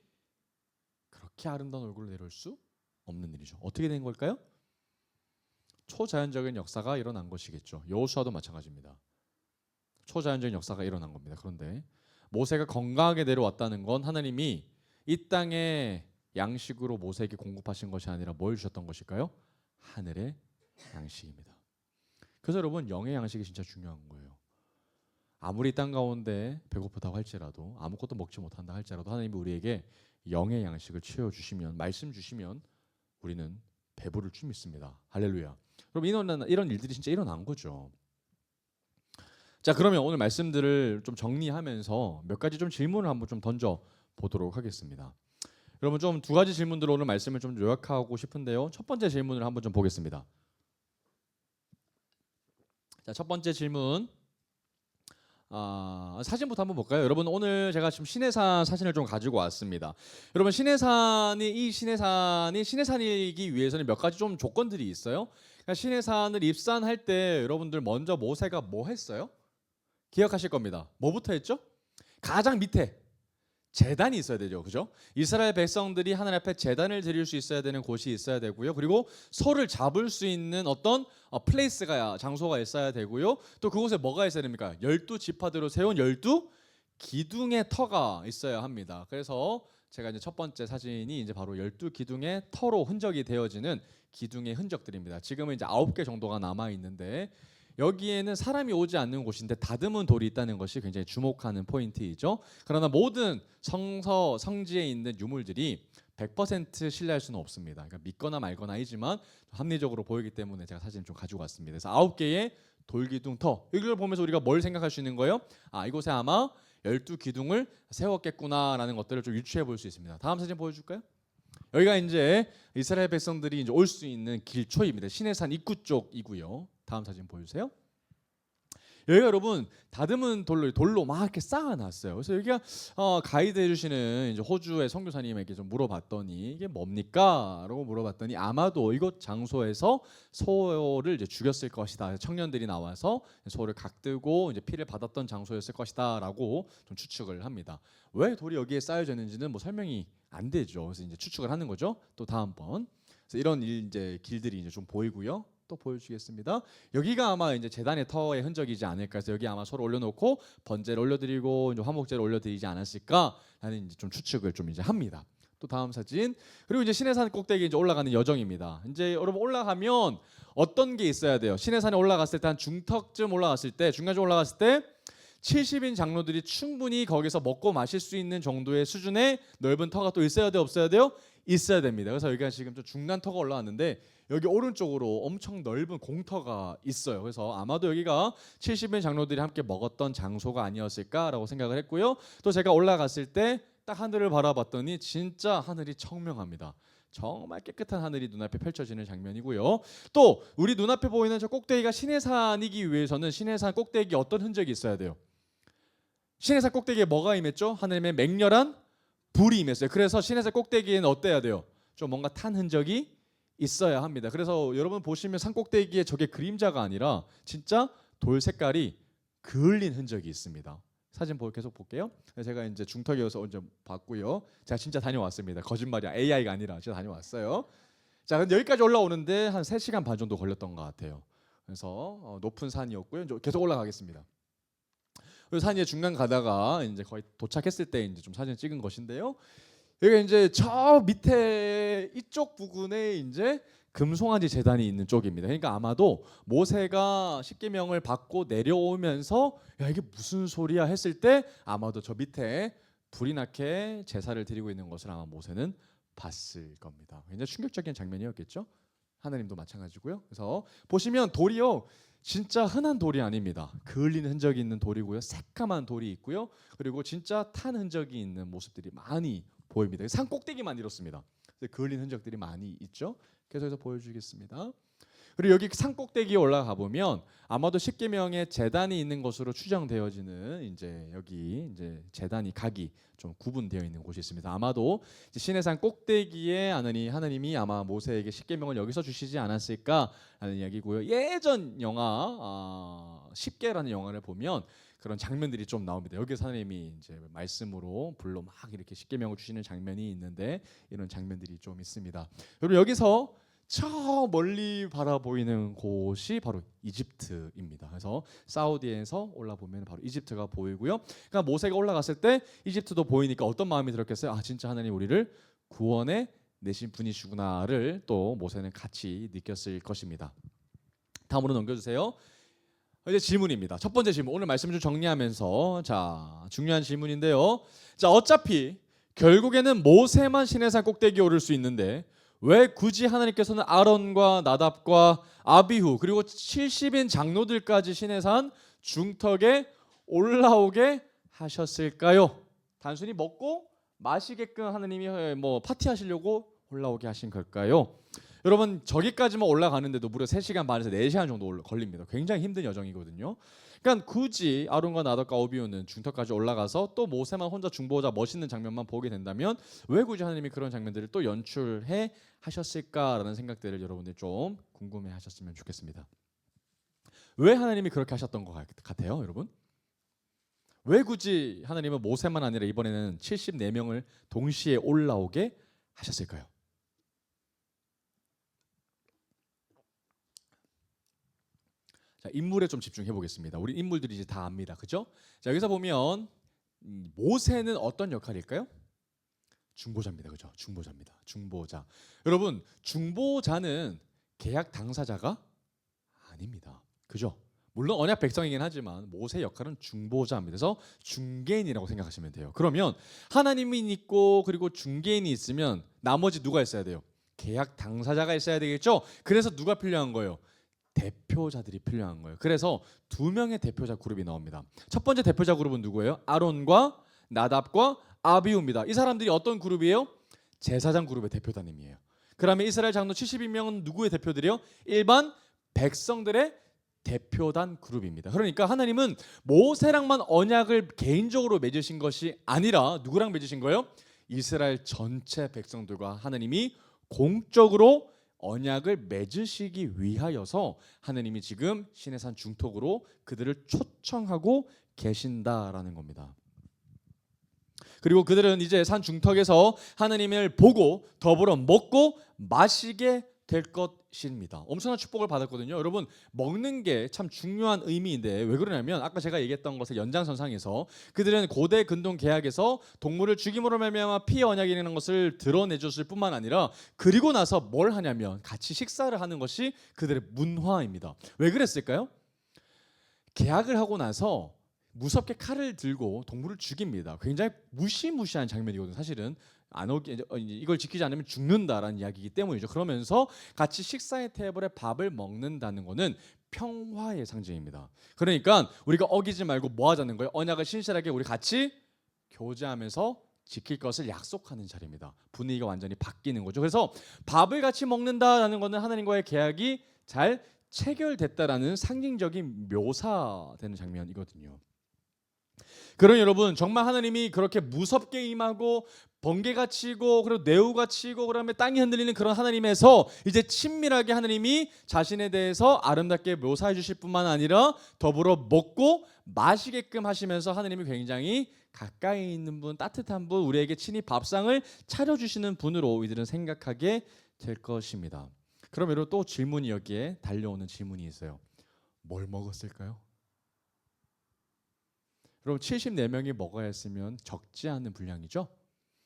그렇게 아름다운 얼굴로 내려올 수 없는 일이죠. 어떻게 된 걸까요? 초자연적인 역사가 일어난 것이겠죠. 여호수아도 마찬가지입니다. 초자연적인 역사가 일어난 겁니다. 그런데 모세가 건강하게 내려왔다는 건 하나님이 이 땅에 양식으로 모세에게 공급하신 것이 아니라 뭘 주셨던 것일까요? 하늘의 양식입니다. 그래서 여러분 영의 양식이 진짜 중요한 거예요. 아무리 땅 가운데 배고프다고 할지라도 아무것도 먹지 못한다 할지라도 하나님이 우리에게 영의 양식을 채워주시면 말씀 주시면 우리는 배부를 줄 믿습니다. 할렐루야. 그럼 이런 일들이 진짜 일어난 거죠. 자, 그러면 오늘 말씀들을 좀 정리하면서 몇 가지 좀 질문을 한번 좀 던져 보도록 하겠습니다. 여러분 좀 두 가지 질문들로 오늘 말씀을 좀 요약하고 싶은데요. 첫 번째 질문을 한번 좀 보겠습니다. 자, 첫 번째 질문. 사진부터 한번 볼까요? 여러분 오늘 제가 지금 시내산 사진을 좀 가지고 왔습니다. 여러분 시내산이기 위해서는 몇 가지 좀 조건들이 있어요. 그러니까 시내산을 입산할 때 여러분들 먼저 모세가 뭐 했어요? 기억하실 겁니다. 뭐부터 했죠? 가장 밑에 제단이 있어야 되죠, 그죠? 이스라엘 백성들이 하나님 앞에 제단을 드릴 수 있어야 되는 곳이 있어야 되고요. 그리고 소를 잡을 수 있는 어떤 플레이스가 장소가 있어야 되고요. 또 그곳에 뭐가 있어야 됩니까? 12지파대로 세운 12기둥의 터가 있어야 합니다. 그래서 제가 이제 첫 번째 사진이 이제 바로 12기둥의 터로 흔적이 되어지는 기둥의 흔적들입니다. 지금은 이제 9개 정도가 남아 있는데 여기에는 사람이 오지 않는 곳인데 다듬은 돌이 있다는 것이 굉장히 주목하는 포인트이죠. 그러나 모든 성지에 있는 유물들이 100% 신뢰할 수는 없습니다. 그러니까 믿거나 말거나이지만 합리적으로 보이기 때문에 제가 사진을 좀 가지고 왔습니다. 그래서 9개의 돌기둥터, 이걸 보면서 우리가 뭘 생각할 수 있는 거예요? 이곳에 아마 12기둥을 세웠겠구나라는 것들을 좀 유추해 볼 수 있습니다. 다음 사진 보여줄까요? 여기가 이제 이스라엘 백성들이 이제 올 수 있는 길초입니다. 시내산 입구 쪽이고요. 다음 사진 보여주세요. 여기가 여러분 다듬은 돌로 막 이렇게 쌓아놨어요. 그래서 여기가 가이드 해주시는 이제 호주의 선교사님에게 좀 물어봤더니 이게 뭡니까?라고 물어봤더니 아마도 이곳 장소에서 소를 이제 죽였을 것이다. 청년들이 나와서 소를 각뜨고 이제 피를 받았던 장소였을 것이다라고 좀 추측을 합니다. 왜 돌이 여기에 쌓여져 있는지는 뭐 설명이 안 되죠. 그래서 이제 추측을 하는 거죠. 또 다음번 그래서 이런 이제 길들이 이제 좀 보이고요. 또 보여주겠습니다. 여기가 아마 이제 제단의 터의 흔적이지 않을까 해서 여기 아마 소를 올려놓고 번제를 올려드리고 이제 화목제를 올려드리지 않았을까라는 이제 좀 추측을 좀 이제 합니다. 또 다음 사진. 그리고 이제 시내산 꼭대기 이제 올라가는 여정입니다. 이제 여러분 올라가면 어떤 게 있어야 돼요? 시내산에 올라갔을 때 한 중턱쯤 올라갔을 때 중간쯤 올라갔을 때 70인 장로들이 충분히 거기서 먹고 마실 수 있는 정도의 수준의 넓은 터가 또 있어야 돼요? 없어야 돼요? 있어야 됩니다. 그래서 여기가 지금 좀 중간 터가 올라왔는데 여기 오른쪽으로 엄청 넓은 공터가 있어요. 그래서 아마도 여기가 70인 장로들이 함께 먹었던 장소가 아니었을까라고 생각을 했고요. 또 제가 올라갔을 때 딱 하늘을 바라봤더니 진짜 하늘이 청명합니다. 정말 깨끗한 하늘이 눈앞에 펼쳐지는 장면이고요. 또 우리 눈앞에 보이는 저 꼭대기가 시내산이기 위해서는 시내산 꼭대기에 어떤 흔적이 있어야 돼요? 시내산 꼭대기에 뭐가 임했죠? 하나님의 맹렬한 불이 임했어요. 그래서 시내산 꼭대기에는 어때야 돼요? 좀 뭔가 탄 흔적이 있어야 합니다. 그래서 여러분 보시면 산 꼭대기에 저게 그림자가 아니라 진짜 돌 색깔이 그을린 흔적이 있습니다. 사진 계속 볼게요. 제가 이제 중턱이어서 먼저 봤고요. 제가 진짜 다녀왔습니다. 거짓말이야. AI가 아니라 진짜 다녀왔어요. 자, 근데 여기까지 올라오는데 한 3시간 반 정도 걸렸던 것 같아요. 그래서 높은 산이었고요. 이제 계속 올라가겠습니다. 그래서 산 위에 중간 가다가 이제 거의 도착했을 때 이제 좀 사진 찍은 것인데요. 여기가 이제 저 밑에 이쪽 부근에 이제 금송아지 제단이 있는 쪽입니다. 그러니까 아마도 모세가 십계명을 받고 내려오면서 야 이게 무슨 소리야 했을 때 아마도 저 밑에 불이 나게 제사를 드리고 있는 것을 아마 모세는 봤을 겁니다. 굉장히 충격적인 장면이었겠죠. 하나님도 마찬가지고요. 그래서 보시면 돌이요 진짜 흔한 돌이 아닙니다. 그을린 흔적이 있는 돌이고요. 새까만 돌이 있고요. 그리고 진짜 탄 흔적이 있는 모습들이 많이 보입니다. 산 꼭대기만 이렇습니다. 그을린 흔적들이 많이 있죠. 계속해서 보여주겠습니다. 그리고 여기 산 꼭대기에 올라가 보면 아마도 십계명의 제단이 있는 것으로 추정되어지는 이제 여기 이제 제단이 각이 좀 구분되어 있는 곳이 있습니다. 아마도 시내산 꼭대기에 하나님이 아마 모세에게 십계명을 여기서 주시지 않았을까라는 이야기고요. 예전 영화 십계라는 영화를 보면 그런 장면들이 좀 나옵니다. 여기서 하나님이 이제 말씀으로 불로 막 이렇게 십계명을 주시는 장면이 있는데 이런 장면들이 좀 있습니다. 여러분 여기서 저 멀리 바라보이는 곳이 바로 이집트입니다. 그래서 사우디에서 올라보면 바로 이집트가 보이고요. 그러니까 모세가 올라갔을 때 이집트도 보이니까 어떤 마음이 들었겠어요? 아 진짜 하나님 우리를 구원해 내신 분이시구나를 또 모세는 같이 느꼈을 것입니다. 다음으로 넘겨주세요. 이제 질문입니다. 첫 번째 질문. 오늘 말씀을 좀 정리하면서 자 중요한 질문인데요. 자 어차피 결국에는 모세만 시내산 꼭대기에 오를 수 있는데 왜 굳이 하나님께서는 아론과 나답과 아비후 그리고 70인 장로들까지 시내산 중턱에 올라오게 하셨을까요? 단순히 먹고 마시게끔 하나님이 뭐 파티하시려고 올라오게 하신 걸까요? 여러분 저기까지만 올라가는데도 무려 3시간 반에서 4시간 정도 걸립니다. 굉장히 힘든 여정이거든요. 그러니까 굳이 아론과 나답과 아비후는 중턱까지 올라가서 또 모세만 혼자 중보자 멋있는 장면만 보게 된다면 왜 굳이 하나님이 그런 장면들을 또 연출해 하셨을까라는 생각들을 여러분들이 좀 궁금해 하셨으면 좋겠습니다. 왜 하나님이 그렇게 하셨던 것 같아요, 여러분? 왜 굳이 하나님은 모세만 아니라 이번에는 74명을 동시에 올라오게 하셨을까요? 자, 인물에 좀 집중해 보겠습니다. 우리 인물들이 이제 다 압니다. 그죠? 자, 여기서 보면 모세는 어떤 역할일까요? 중보자입니다. 그죠? 중보자입니다. 중보자. 여러분, 중보자는 계약 당사자가 아닙니다. 그죠? 물론 언약 백성이긴 하지만 모세의 역할은 중보자입니다. 그래서 중개인이라고 생각하시면 돼요. 그러면 하나님이 있고 그리고 중개인이 있으면 나머지 누가 있어야 돼요? 계약 당사자가 있어야 되겠죠? 그래서 누가 필요한 거예요? 대표자들이 필요한 거예요. 그래서 2명의 대표자 그룹이 나옵니다. 첫 번째 대표자 그룹은 누구예요? 아론과 나답과 아비후입니다. 이 사람들이 어떤 그룹이에요? 제사장 그룹의 대표단임이에요. 그러면 이스라엘 장로 72명은 누구의 대표들이요? 일반 백성들의 대표단 그룹입니다. 그러니까 하나님은 모세랑만 언약을 개인적으로 맺으신 것이 아니라 누구랑 맺으신 거예요? 이스라엘 전체 백성들과 하나님이 공적으로 언약을 맺으시기 위하여서 하나님이 지금 시내산 중턱으로 그들을 초청하고 계신다라는 겁니다. 그리고 그들은 이제 산 중턱에서 하나님을 보고 더불어 먹고 마시게 될 것입니다. 엄청난 축복을 받았거든요. 여러분 먹는 게 참 중요한 의미인데 왜 그러냐면 아까 제가 얘기했던 것의 연장선상에서 그들은 고대 근동 계약에서 동물을 죽임으로 말미암아 피의 언약이라는 것을 드러내줬을 뿐만 아니라 그리고 나서 뭘 하냐면 같이 식사를 하는 것이 그들의 문화입니다. 왜 그랬을까요? 계약을 하고 나서 무섭게 칼을 들고 동물을 죽입니다. 굉장히 무시무시한 장면이거든요. 사실은 이걸 지키지 않으면 죽는다라는 이야기이기 때문이죠. 그러면서 같이 식사의 테이블에 밥을 먹는다는 것은 평화의 상징입니다. 그러니까 우리가 어기지 말고 뭐 하자는 거예요? 언약을 신실하게 우리 같이 교제하면서 지킬 것을 약속하는 자리입니다. 분위기가 완전히 바뀌는 거죠. 그래서 밥을 같이 먹는다라는 것은 하나님과의 계약이 잘 체결됐다라는 상징적인 묘사되는 장면이거든요. 그럼 여러분 정말 하나님이 그렇게 무섭게 임하고 번개가 치고 그리고 뇌우가 치고 그다음에 땅이 흔들리는 그런 하나님에서 이제 친밀하게 하나님이 자신에 대해서 아름답게 묘사해 주실 뿐만 아니라 더불어 먹고 마시게끔 하시면서 하나님이 굉장히 가까이 있는 분, 따뜻한 분, 우리에게 친히 밥상을 차려주시는 분으로 이들은 생각하게 될 것입니다. 그럼 여러분 또 질문이 여기에 달려오는 질문이 있어요. 뭘 먹었을까요? 여러분 74명이 먹어야 했으면 적지 않은 분량이죠.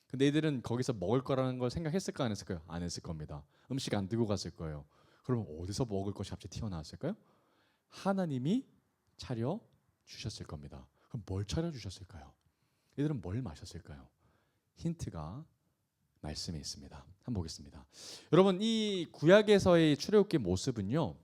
근데 이들은 거기서 먹을 거라는 걸 생각했을까 안 했을까요? 안 했을 겁니다. 음식 안 들고 갔을 거예요. 그럼 어디서 먹을 것이 갑자기 튀어나왔을까요? 하나님이 차려 주셨을 겁니다. 그럼 뭘 차려 주셨을까요? 이들은 뭘 마셨을까요? 힌트가 말씀에 있습니다. 한번 보겠습니다. 여러분 이 구약에서의 출애굽기 모습은요.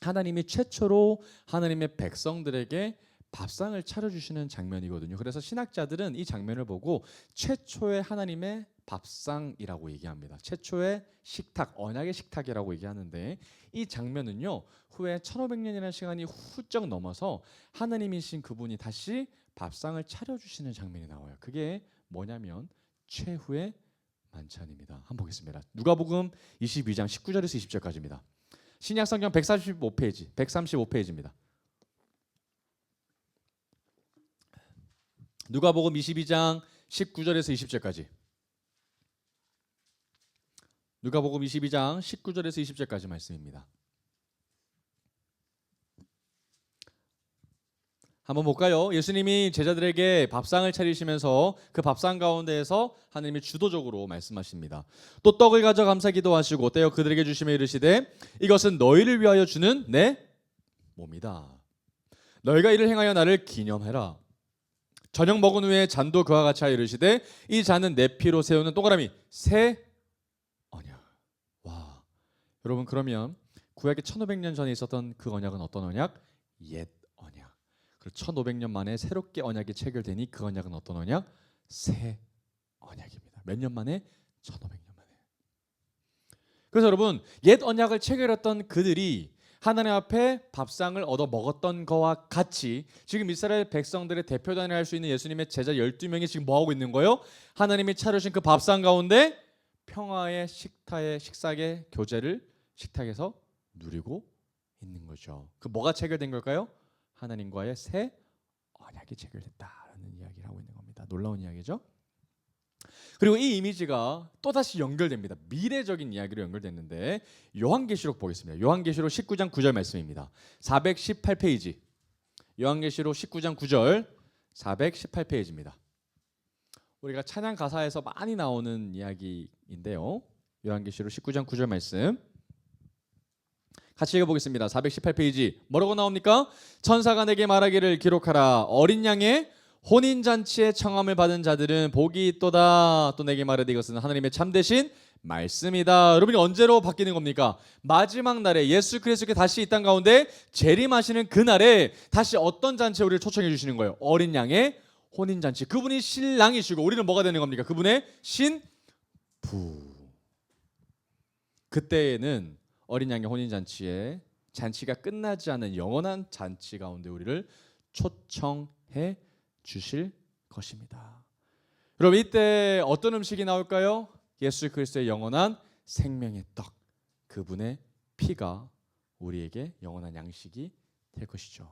하나님이 최초로 하나님의 백성들에게 밥상을 차려주시는 장면이거든요. 그래서 신학자들은 이 장면을 보고 최초의 하나님의 밥상이라고 얘기합니다. 최초의 식탁, 언약의 식탁이라고 얘기하는데 이 장면은요. 후에 1500년이라는 시간이 훌쩍 넘어서 하나님이신 그분이 다시 밥상을 차려주시는 장면이 나와요. 그게 뭐냐면 최후의 만찬입니다. 한번 보겠습니다. 누가복음 22장 19절에서 20절까지입니다. 신약성경 135페이지, 135페이지입니다. 누가복음 22장 19절에서 20절까지. 누가복음 22장 19절에서 20절까지 말씀입니다. 한번 볼까요? 예수님이 제자들에게 밥상을 차리시면서 그 밥상 가운데에서 하나님이 주도적으로 말씀하십니다. 또 떡을 가져 감사 기도하시고 떼어 그들에게 주시며 이르시되 이것은 너희를 위하여 주는 내 몸이다. 너희가 이를 행하여 나를 기념해라. 저녁 먹은 후에 잔도 그와 같이 하여 이르시되 이 잔은 내 피로 세우는 동그라미 새 언약. 와, 여러분 그러면 구약의 1500년 전에 있었던 그 언약은 어떤 언약? 옛 언약. 그리고 1500년 만에 새롭게 언약이 체결되니 그 언약은 어떤 언약? 새 언약입니다. 몇 년 만에? 1500년 만에. 그래서 여러분 옛 언약을 체결했던 그들이 하나님 앞에 밥상을 얻어 먹었던 거와 같이 지금 이스라엘 백성들의 대표단을 할 수 있는 예수님의 제자 12명이 지금 뭐하고 있는 거예요? 하나님이 차려주신 그 밥상 가운데 평화의 식탁의 교제를 식탁에서 누리고 있는 거죠. 그 뭐가 체결된 걸까요? 하나님과의 새 언약이 체결됐다라는 이야기를 하고 있는 겁니다. 놀라운 이야기죠. 그리고 이 이미지가 또다시 연결됩니다. 미래적인 이야기로 연결됐는데 요한계시록 보겠습니다. 요한계시록 19장 9절 말씀입니다. 418페이지. 요한계시록 19장 9절 418페이지입니다. 우리가 찬양 가사에서 많이 나오는 이야기인데요. 요한계시록 19장 9절 말씀 같이 읽어보겠습니다. 418페이지 뭐라고 나옵니까? 천사가 내게 말하기를 기록하라. 어린 양의 혼인잔치의 청함을 받은 자들은 복이 있도다. 또 내게 말하되 이것은 하나님의 참되신 말씀이다. 여러분이 언제로 바뀌는 겁니까? 마지막 날에 예수 그리스도께 다시 이 땅 가운데 재림하시는 그날에 다시 어떤 잔치에 우리를 초청해 주시는 거예요? 어린 양의 혼인잔치. 그분이 신랑이시고 우리는 뭐가 되는 겁니까? 그분의 신부. 그때에는 어린 양의 혼인잔치에 잔치가 끝나지 않은 영원한 잔치 가운데 우리를 초청해 주실 것입니다. 여러분 이때 어떤 음식이 나올까요? 예수 그리스도의 영원한 생명의 떡, 그분의 피가 우리에게 영원한 양식이 될 것이죠.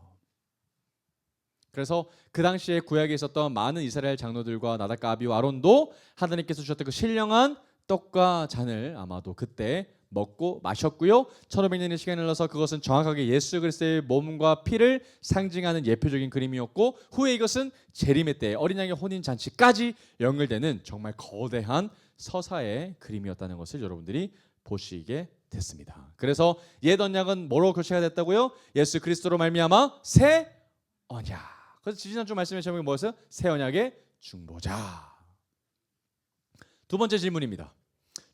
그래서 그 당시에 구약에 있었던 많은 이스라엘 장로들과 나답과 아비와 아론도 하나님께서 주셨던 그 신령한 떡과 잔을 아마도 그때 먹고 마셨고요. 1500년의 시간이 흘러서 그것은 정확하게 예수 그리스도의 몸과 피를 상징하는 예표적인 그림이었고 후에 이것은 재림의 때 어린 양의 혼인 잔치까지 연결되는 정말 거대한 서사의 그림이었다는 것을 여러분들이 보시게 됐습니다. 그래서 옛 언약은 뭐로 교체가 됐다고요? 예수 그리스도로 말미암아 새 언약. 그래서 지지난주 말씀의 제목이 뭐였어요? 새 언약의 중보자. 두 번째 질문입니다.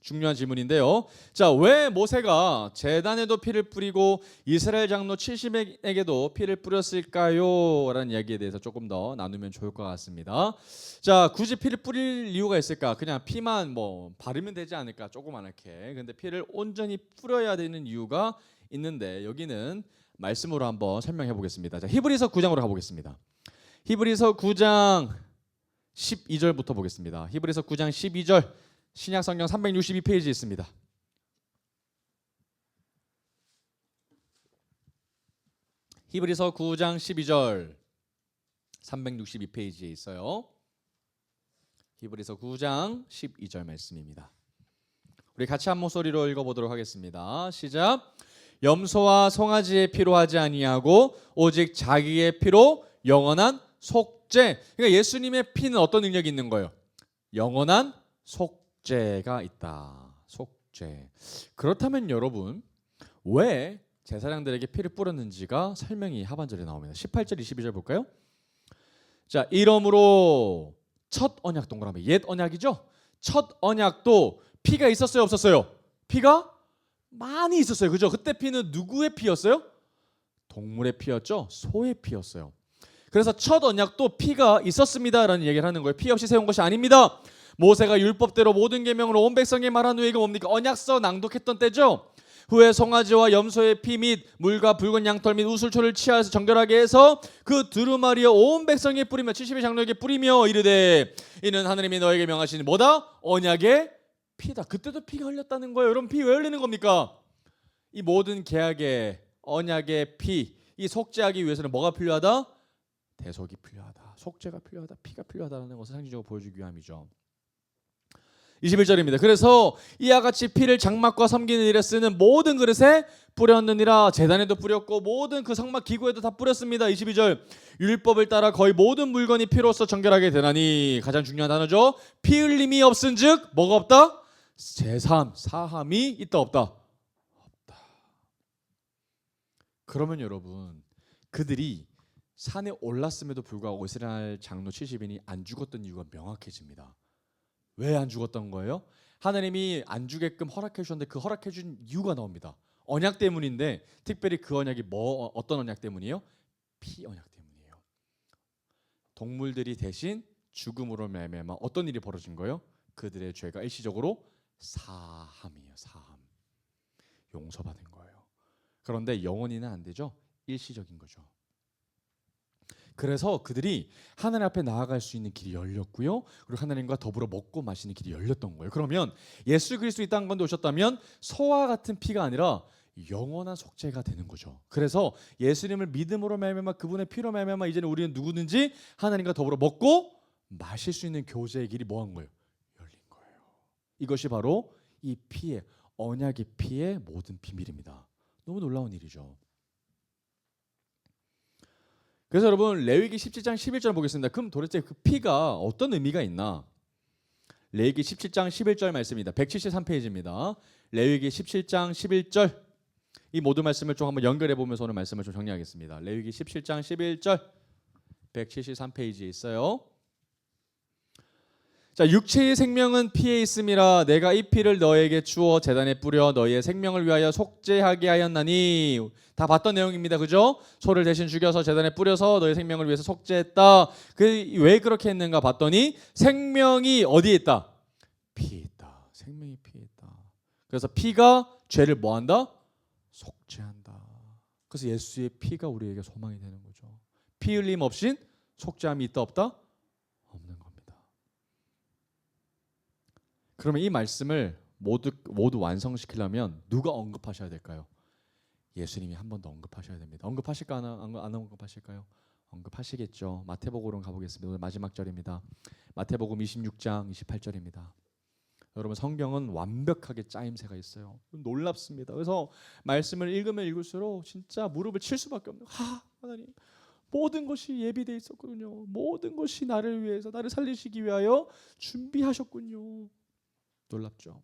중요한 질문인데요. 자, 왜 모세가 제단에도 피를 뿌리고 이스라엘 장로 70에게도 피를 뿌렸을까요? 라는 이야기에 대해서 조금 더 나누면 좋을 것 같습니다. 자, 굳이 피를 뿌릴 이유가 있을까? 그냥 피만 뭐 바르면 되지 않을까? 조그맣게. 근데 피를 온전히 뿌려야 되는 이유가 있는데 여기는 말씀으로 한번 설명해 보겠습니다. 자, 히브리서 9장으로 가보겠습니다. 히브리서 9장 12절부터 보겠습니다. 히브리서 9장 12절 신약 성경 362페이지에 있습니다. 히브리서 9장 12절 362페이지에 있어요. 히브리서 9장 12절 말씀입니다. 우리 같이 한 목소리로 읽어보도록 하겠습니다. 시작. 염소와 송아지의 피로 하지 아니하고 오직 자기의 피로 영원한 속죄. 그러니까 예수님의 피는 어떤 능력이 있는 거예요? 영원한 속죄가 있다. 속죄. 그렇다면 여러분 왜 제사장들에게 피를 뿌렸는지가 설명이 하반절에 나옵니다. 18절 22절 볼까요? 자, 이러므로 첫 언약 동그라미 옛 언약이죠? 첫 언약도 피가 있었어요, 없었어요? 피가 많이 있었어요. 그죠? 그때 피는 누구의 피였어요? 동물의 피였죠? 소의 피였어요. 그래서 첫 언약도 피가 있었습니다라는 얘기를 하는 거예요. 피 없이 세운 것이 아닙니다. 모세가 율법대로 모든 계명으로 온 백성에 말한 후에 이게 뭡니까? 언약서 낭독했던 때죠. 후에 송아지와 염소의 피 및 물과 붉은 양털 및 우슬초를 치하여서 정결하게 해서 그 두루마리에 온 백성에 뿌리며 70의 장로에게 뿌리며 이르되 이는 하느님이 너에게 명하시니 뭐다? 언약의 피다. 그때도 피가 흘렸다는 거예요. 여러분 피 왜 흘리는 겁니까? 이 모든 계약의 언약의 피, 이 속죄하기 위해서는 뭐가 필요하다? 대속이 필요하다. 속죄가 필요하다. 피가 필요하다는 것을 상징적으로 보여주기 위함이죠. 21절입니다. 그래서 이와 같이 피를 장막과 섬기는 일에 쓰는 모든 그릇에 뿌렸느니라. 제단에도 뿌렸고 모든 그 성막 기구에도 다 뿌렸습니다. 22절 율법을 따라 거의 모든 물건이 피로써 정결하게 되나니. 가장 중요한 단어죠. 피 흘림이 없은즉 뭐가 없다? 제사함, 사함이 있다 없다? 없다. 그러면 여러분 그들이 산에 올랐음에도 불구하고 이스라엘 장로 70인이 안 죽었던 이유가 명확해집니다. 왜 안 죽었던 거예요? 하나님이 안 죽게끔 허락해 주셨는데 그 허락해 준 이유가 나옵니다. 언약 때문인데 특별히 그 언약이 어떤 언약 때문이에요? 피 언약 때문이에요. 동물들이 대신 죽음으로 말미암아 어떤 일이 벌어진 거예요? 그들의 죄가 일시적으로 사함이에요. 사함. 용서받은 거예요. 그런데 영원히는 안 되죠. 일시적인 거죠. 그래서 그들이 하나님 앞에 나아갈 수 있는 길이 열렸고요. 그리고 하나님과 더불어 먹고 마시는 길이 열렸던 거예요. 그러면 예수 그리스도 이 땅 가운데 오셨다면 소와 같은 피가 아니라 영원한 속죄가 되는 거죠. 그래서 예수님을 믿음으로 말미암아 그분의 피로 말미암아 이제는 우리는 누구든지 하나님과 더불어 먹고 마실 수 있는 교제의 길이 뭐한 거예요? 열린 거예요. 이것이 바로 이 피의 언약의 피의 모든 비밀입니다. 너무 놀라운 일이죠. 그래서 여러분 레위기 17장 11절 보겠습니다. 그럼 도대체 그 피가 어떤 의미가 있나? 레위기 17장 11절 말씀입니다. 173페이지입니다. 레위기 17장 11절 이 모든 말씀을 좀 한번 연결해 보면서 오늘 말씀을 좀 정리하겠습니다. 레위기 17장 11절 173페이지에 있어요. 자, 육체의 생명은 피에 있음이라 내가 이 피를 너에게 주어 제단에 뿌려 너희의 생명을 위하여 속죄하게 하였나니. 다 봤던 내용입니다. 그죠? 소를 대신 죽여서 제단에 뿌려서 너희 생명을 위해서 속죄했다. 왜 그렇게 했는가 봤더니 생명이 어디에 있다? 피에 있다. 생명이 피에 있다. 그래서 피가 죄를 뭐한다? 속죄한다. 그래서 예수의 피가 우리에게 소망이 되는 거죠. 피 흘림 없인 속죄함이 있다 없다? 없는 겁니다. 그러면 이 말씀을 모두 완성시키려면 누가 언급하셔야 될까요? 예수님이 한 번 더 언급하셔야 됩니다. 언급하실까 안 언급하실까요? 언급하시겠죠. 마태복음으로 가보겠습니다. 오늘 마지막 절입니다. 마태복음 26장 28절입니다. 여러분 성경은 완벽하게 짜임새가 있어요. 놀랍습니다. 그래서 말씀을 읽으면 읽을수록 진짜 무릎을 칠 수밖에 없는. 하나님 모든 것이 예비되어 있었거든요. 모든 것이 나를 위해서 나를 살리시기 위하여 준비하셨군요. 놀랍죠.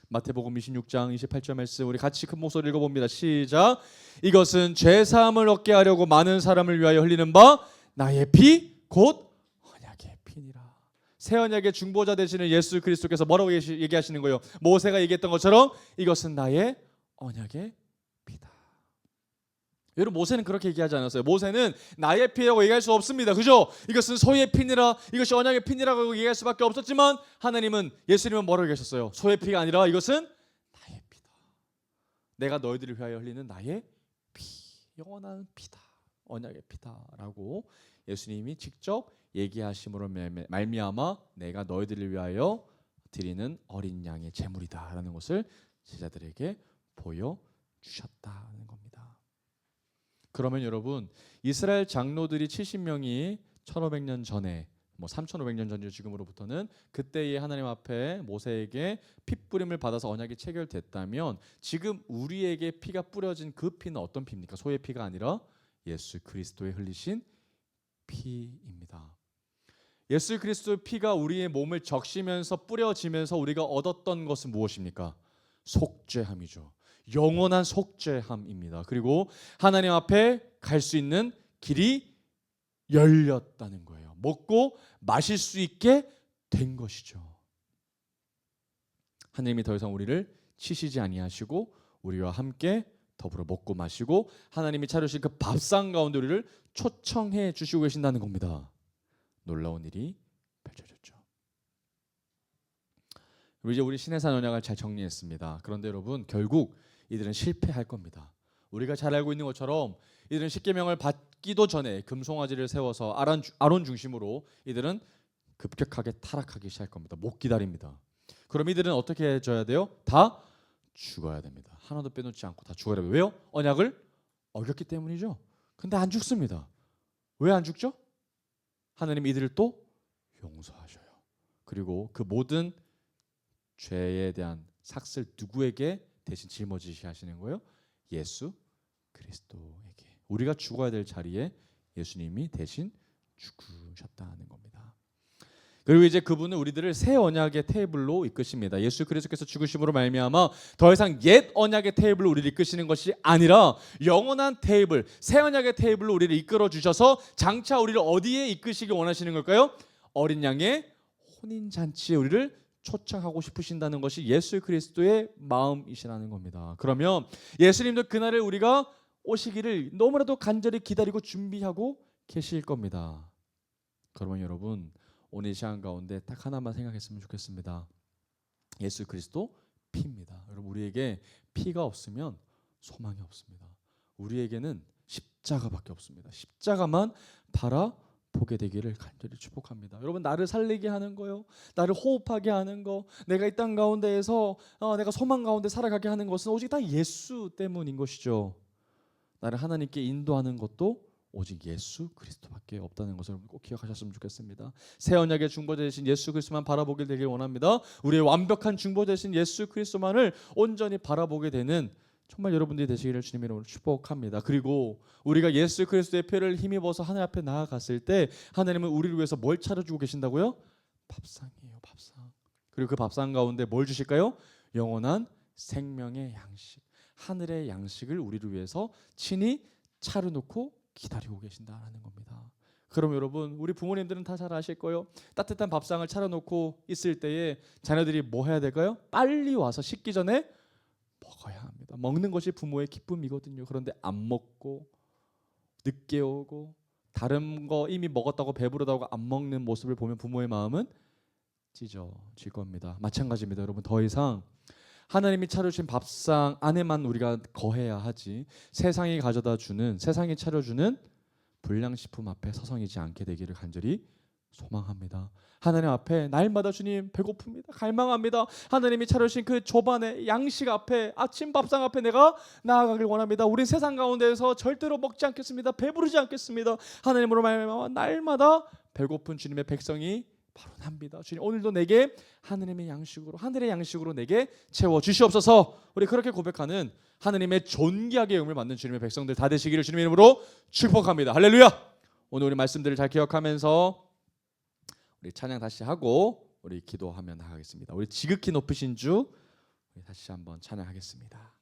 마태복음 26장 28절 말씀 우리 같이 큰 목소리 읽어봅니다. 시작. 이것은 죄사함을 얻게 하려고 많은 사람을 위하여 흘리는 바 나의 피 곧 언약의 피니라. 새 언약의 중보자 되시는 예수 그리스도께서 뭐라고 얘기하시는 거예요? 모세가 얘기했던 것처럼 이것은 나의 언약의 피다. 여러분 모세는 그렇게 얘기하지 않았어요. 모세는 나의 피라고 얘기할 수 없습니다. 그죠? 이것은 소의 피니라, 이것이 언약의 피니라고 얘기할 수밖에 없었지만 하나님은 예수님은 뭐라고 얘기하셨어요? 소의 피가 아니라 이것은 나의 피다. 내가 너희들을 위하여 흘리는 나의 피, 영원한 피다. 언약의 피다라고 예수님이 직접 얘기하심으로 말미암아 내가 너희들을 위하여 드리는 어린 양의 제물이다라는 것을 제자들에게 보여주셨다는 겁니다. 그러면 여러분, 이스라엘 장로들이 70명이 1500년 전에 3500년 전이죠. 지금으로부터는 그때의 하나님 앞에 모세에게 핏부림을 받아서 언약이 체결됐다면 지금 우리에게 피가 뿌려진 그 피는 어떤 피입니까? 소의 피가 아니라 예수 그리스도의 흘리신 피입니다. 예수 그리스도의 피가 우리의 몸을 적시면서 뿌려지면서 우리가 얻었던 것은 무엇입니까? 속죄함이죠. 영원한 속죄함입니다. 그리고 하나님 앞에 갈 수 있는 길이 열렸다는 거예요. 먹고 마실 수 있게 된 것이죠. 하나님이 더 이상 우리를 치시지 아니하시고 우리와 함께 더불어 먹고 마시고 하나님이 차려주신 그 밥상 가운데 우리를 초청해 주시고 계신다는 겁니다. 놀라운 일이 펼쳐졌죠. 이제 우리 신해산 언약을 잘 정리했습니다. 그런데 여러분, 결국 이들은 실패할 겁니다. 우리가 잘 알고 있는 것처럼 이들은 십계명을 받기도 전에 금송아지를 세워서 아론 중심으로 이들은 급격하게 타락하기 시작할 겁니다. 못 기다립니다. 그럼 이들은 어떻게 해줘야 돼요? 다 죽어야 됩니다. 하나도 빼놓지 않고 다 죽어야 돼요. 왜요? 언약을 어겼기 때문이죠. 근데 안 죽습니다. 왜 안 죽죠? 하나님 이들을 또 용서하셔요. 그리고 그 모든 죄에 대한 삭슬 누구에게 대신 짊어지시 하시는 거예요? 예수 그리스도에게. 우리가 죽어야 될 자리에 예수님이 대신 죽으셨다는 겁니다. 그리고 이제 그분은 우리들을 새 언약의 테이블로 이끄십니다. 예수 그리스도께서 죽으심으로 말미암아 더 이상 옛 언약의 테이블로 우리를 이끄시는 것이 아니라 영원한 테이블, 새 언약의 테이블로 우리를 이끌어 주셔서 장차 우리를 어디에 이끄시길 원하시는 걸까요? 어린 양의 혼인 잔치에 우리를 초청하고 싶으신다는 것이 예수 그리스도의 마음이시라는 겁니다. 그러면 예수님도 그날을 우리가 오시기를 너무나도 간절히 기다리고 준비하고 계실 겁니다. 그러면 여러분, 오늘 이 시간 가운데 딱 하나만 생각했으면 좋겠습니다. 예수 그리스도 피입니다. 여러분, 우리에게 피가 없으면 소망이 없습니다. 우리에게는 십자가밖에 없습니다. 십자가만 바라보게 되기를 간절히 축복합니다. 여러분, 나를 살리게 하는 거요, 나를 호흡하게 하는 거, 내가 이 땅 가운데에서 내가 소망 가운데 살아가게 하는 것은 오직 다 예수 때문인 것이죠. 나를 하나님께 인도하는 것도 오직 예수 그리스도밖에 없다는 것을 꼭 기억하셨으면 좋겠습니다. 새 언약의 중보자 되신 예수 그리스도만 바라보게 되길 원합니다. 우리의 완벽한 중보자 되신 예수 그리스도만을 온전히 바라보게 되는 정말 여러분들이 되시기를 주님의 이름으로 축복합니다. 그리고 우리가 예수 그리스도의 피를 힘입어서 하나님 앞에 나아갔을 때 하나님은 우리를 위해서 뭘 차려주고 계신다고요? 밥상이에요. 밥상. 그리고 그 밥상 가운데 뭘 주실까요? 영원한 생명의 양식, 하늘의 양식을 우리를 위해서 친히 차려놓고 기다리고 계신다라는 겁니다. 그럼 여러분, 우리 부모님들은 다 잘 아실 거예요. 따뜻한 밥상을 차려놓고 있을 때에 자녀들이 뭐 해야 될까요? 빨리 와서 식기 전에 먹어야 합니다. 먹는 것이 부모의 기쁨이거든요. 그런데 안 먹고 늦게 오고 다른 거 이미 먹었다고 배부르다고 안 먹는 모습을 보면 부모의 마음은 찢어질 겁니다. 마찬가지입니다. 여러분, 더 이상 하나님이 차려주신 밥상 안에만 우리가 거해야 하지 세상이 가져다 주는, 세상이 차려주는 불량식품 앞에 서성이지 않게 되기를 간절히 소망합니다. 하나님 앞에 날마다 주님 배고픕니다. 갈망합니다. 하나님이 차려주신 그 조반의 양식 앞에, 아침 밥상 앞에 내가 나아가길 원합니다. 우린 세상 가운데에서 절대로 먹지 않겠습니다. 배부르지 않겠습니다. 하나님으로 말미암아 날마다 배고픈 주님의 백성이 바로 납니다. 주님, 오늘도 내게 하느님의 양식으로, 하늘의 양식으로 내게 채워 주시옵소서. 우리 그렇게 고백하는 하느님의 존귀하게 영을 받는 주님의 백성들 다 되시기를 주님의 이름으로 축복합니다. 할렐루야. 오늘 우리 말씀들을 잘 기억하면서 우리 찬양 다시 하고 우리 기도하며 나가겠습니다. 우리 지극히 높으신 주, 우리 다시 한번 찬양하겠습니다.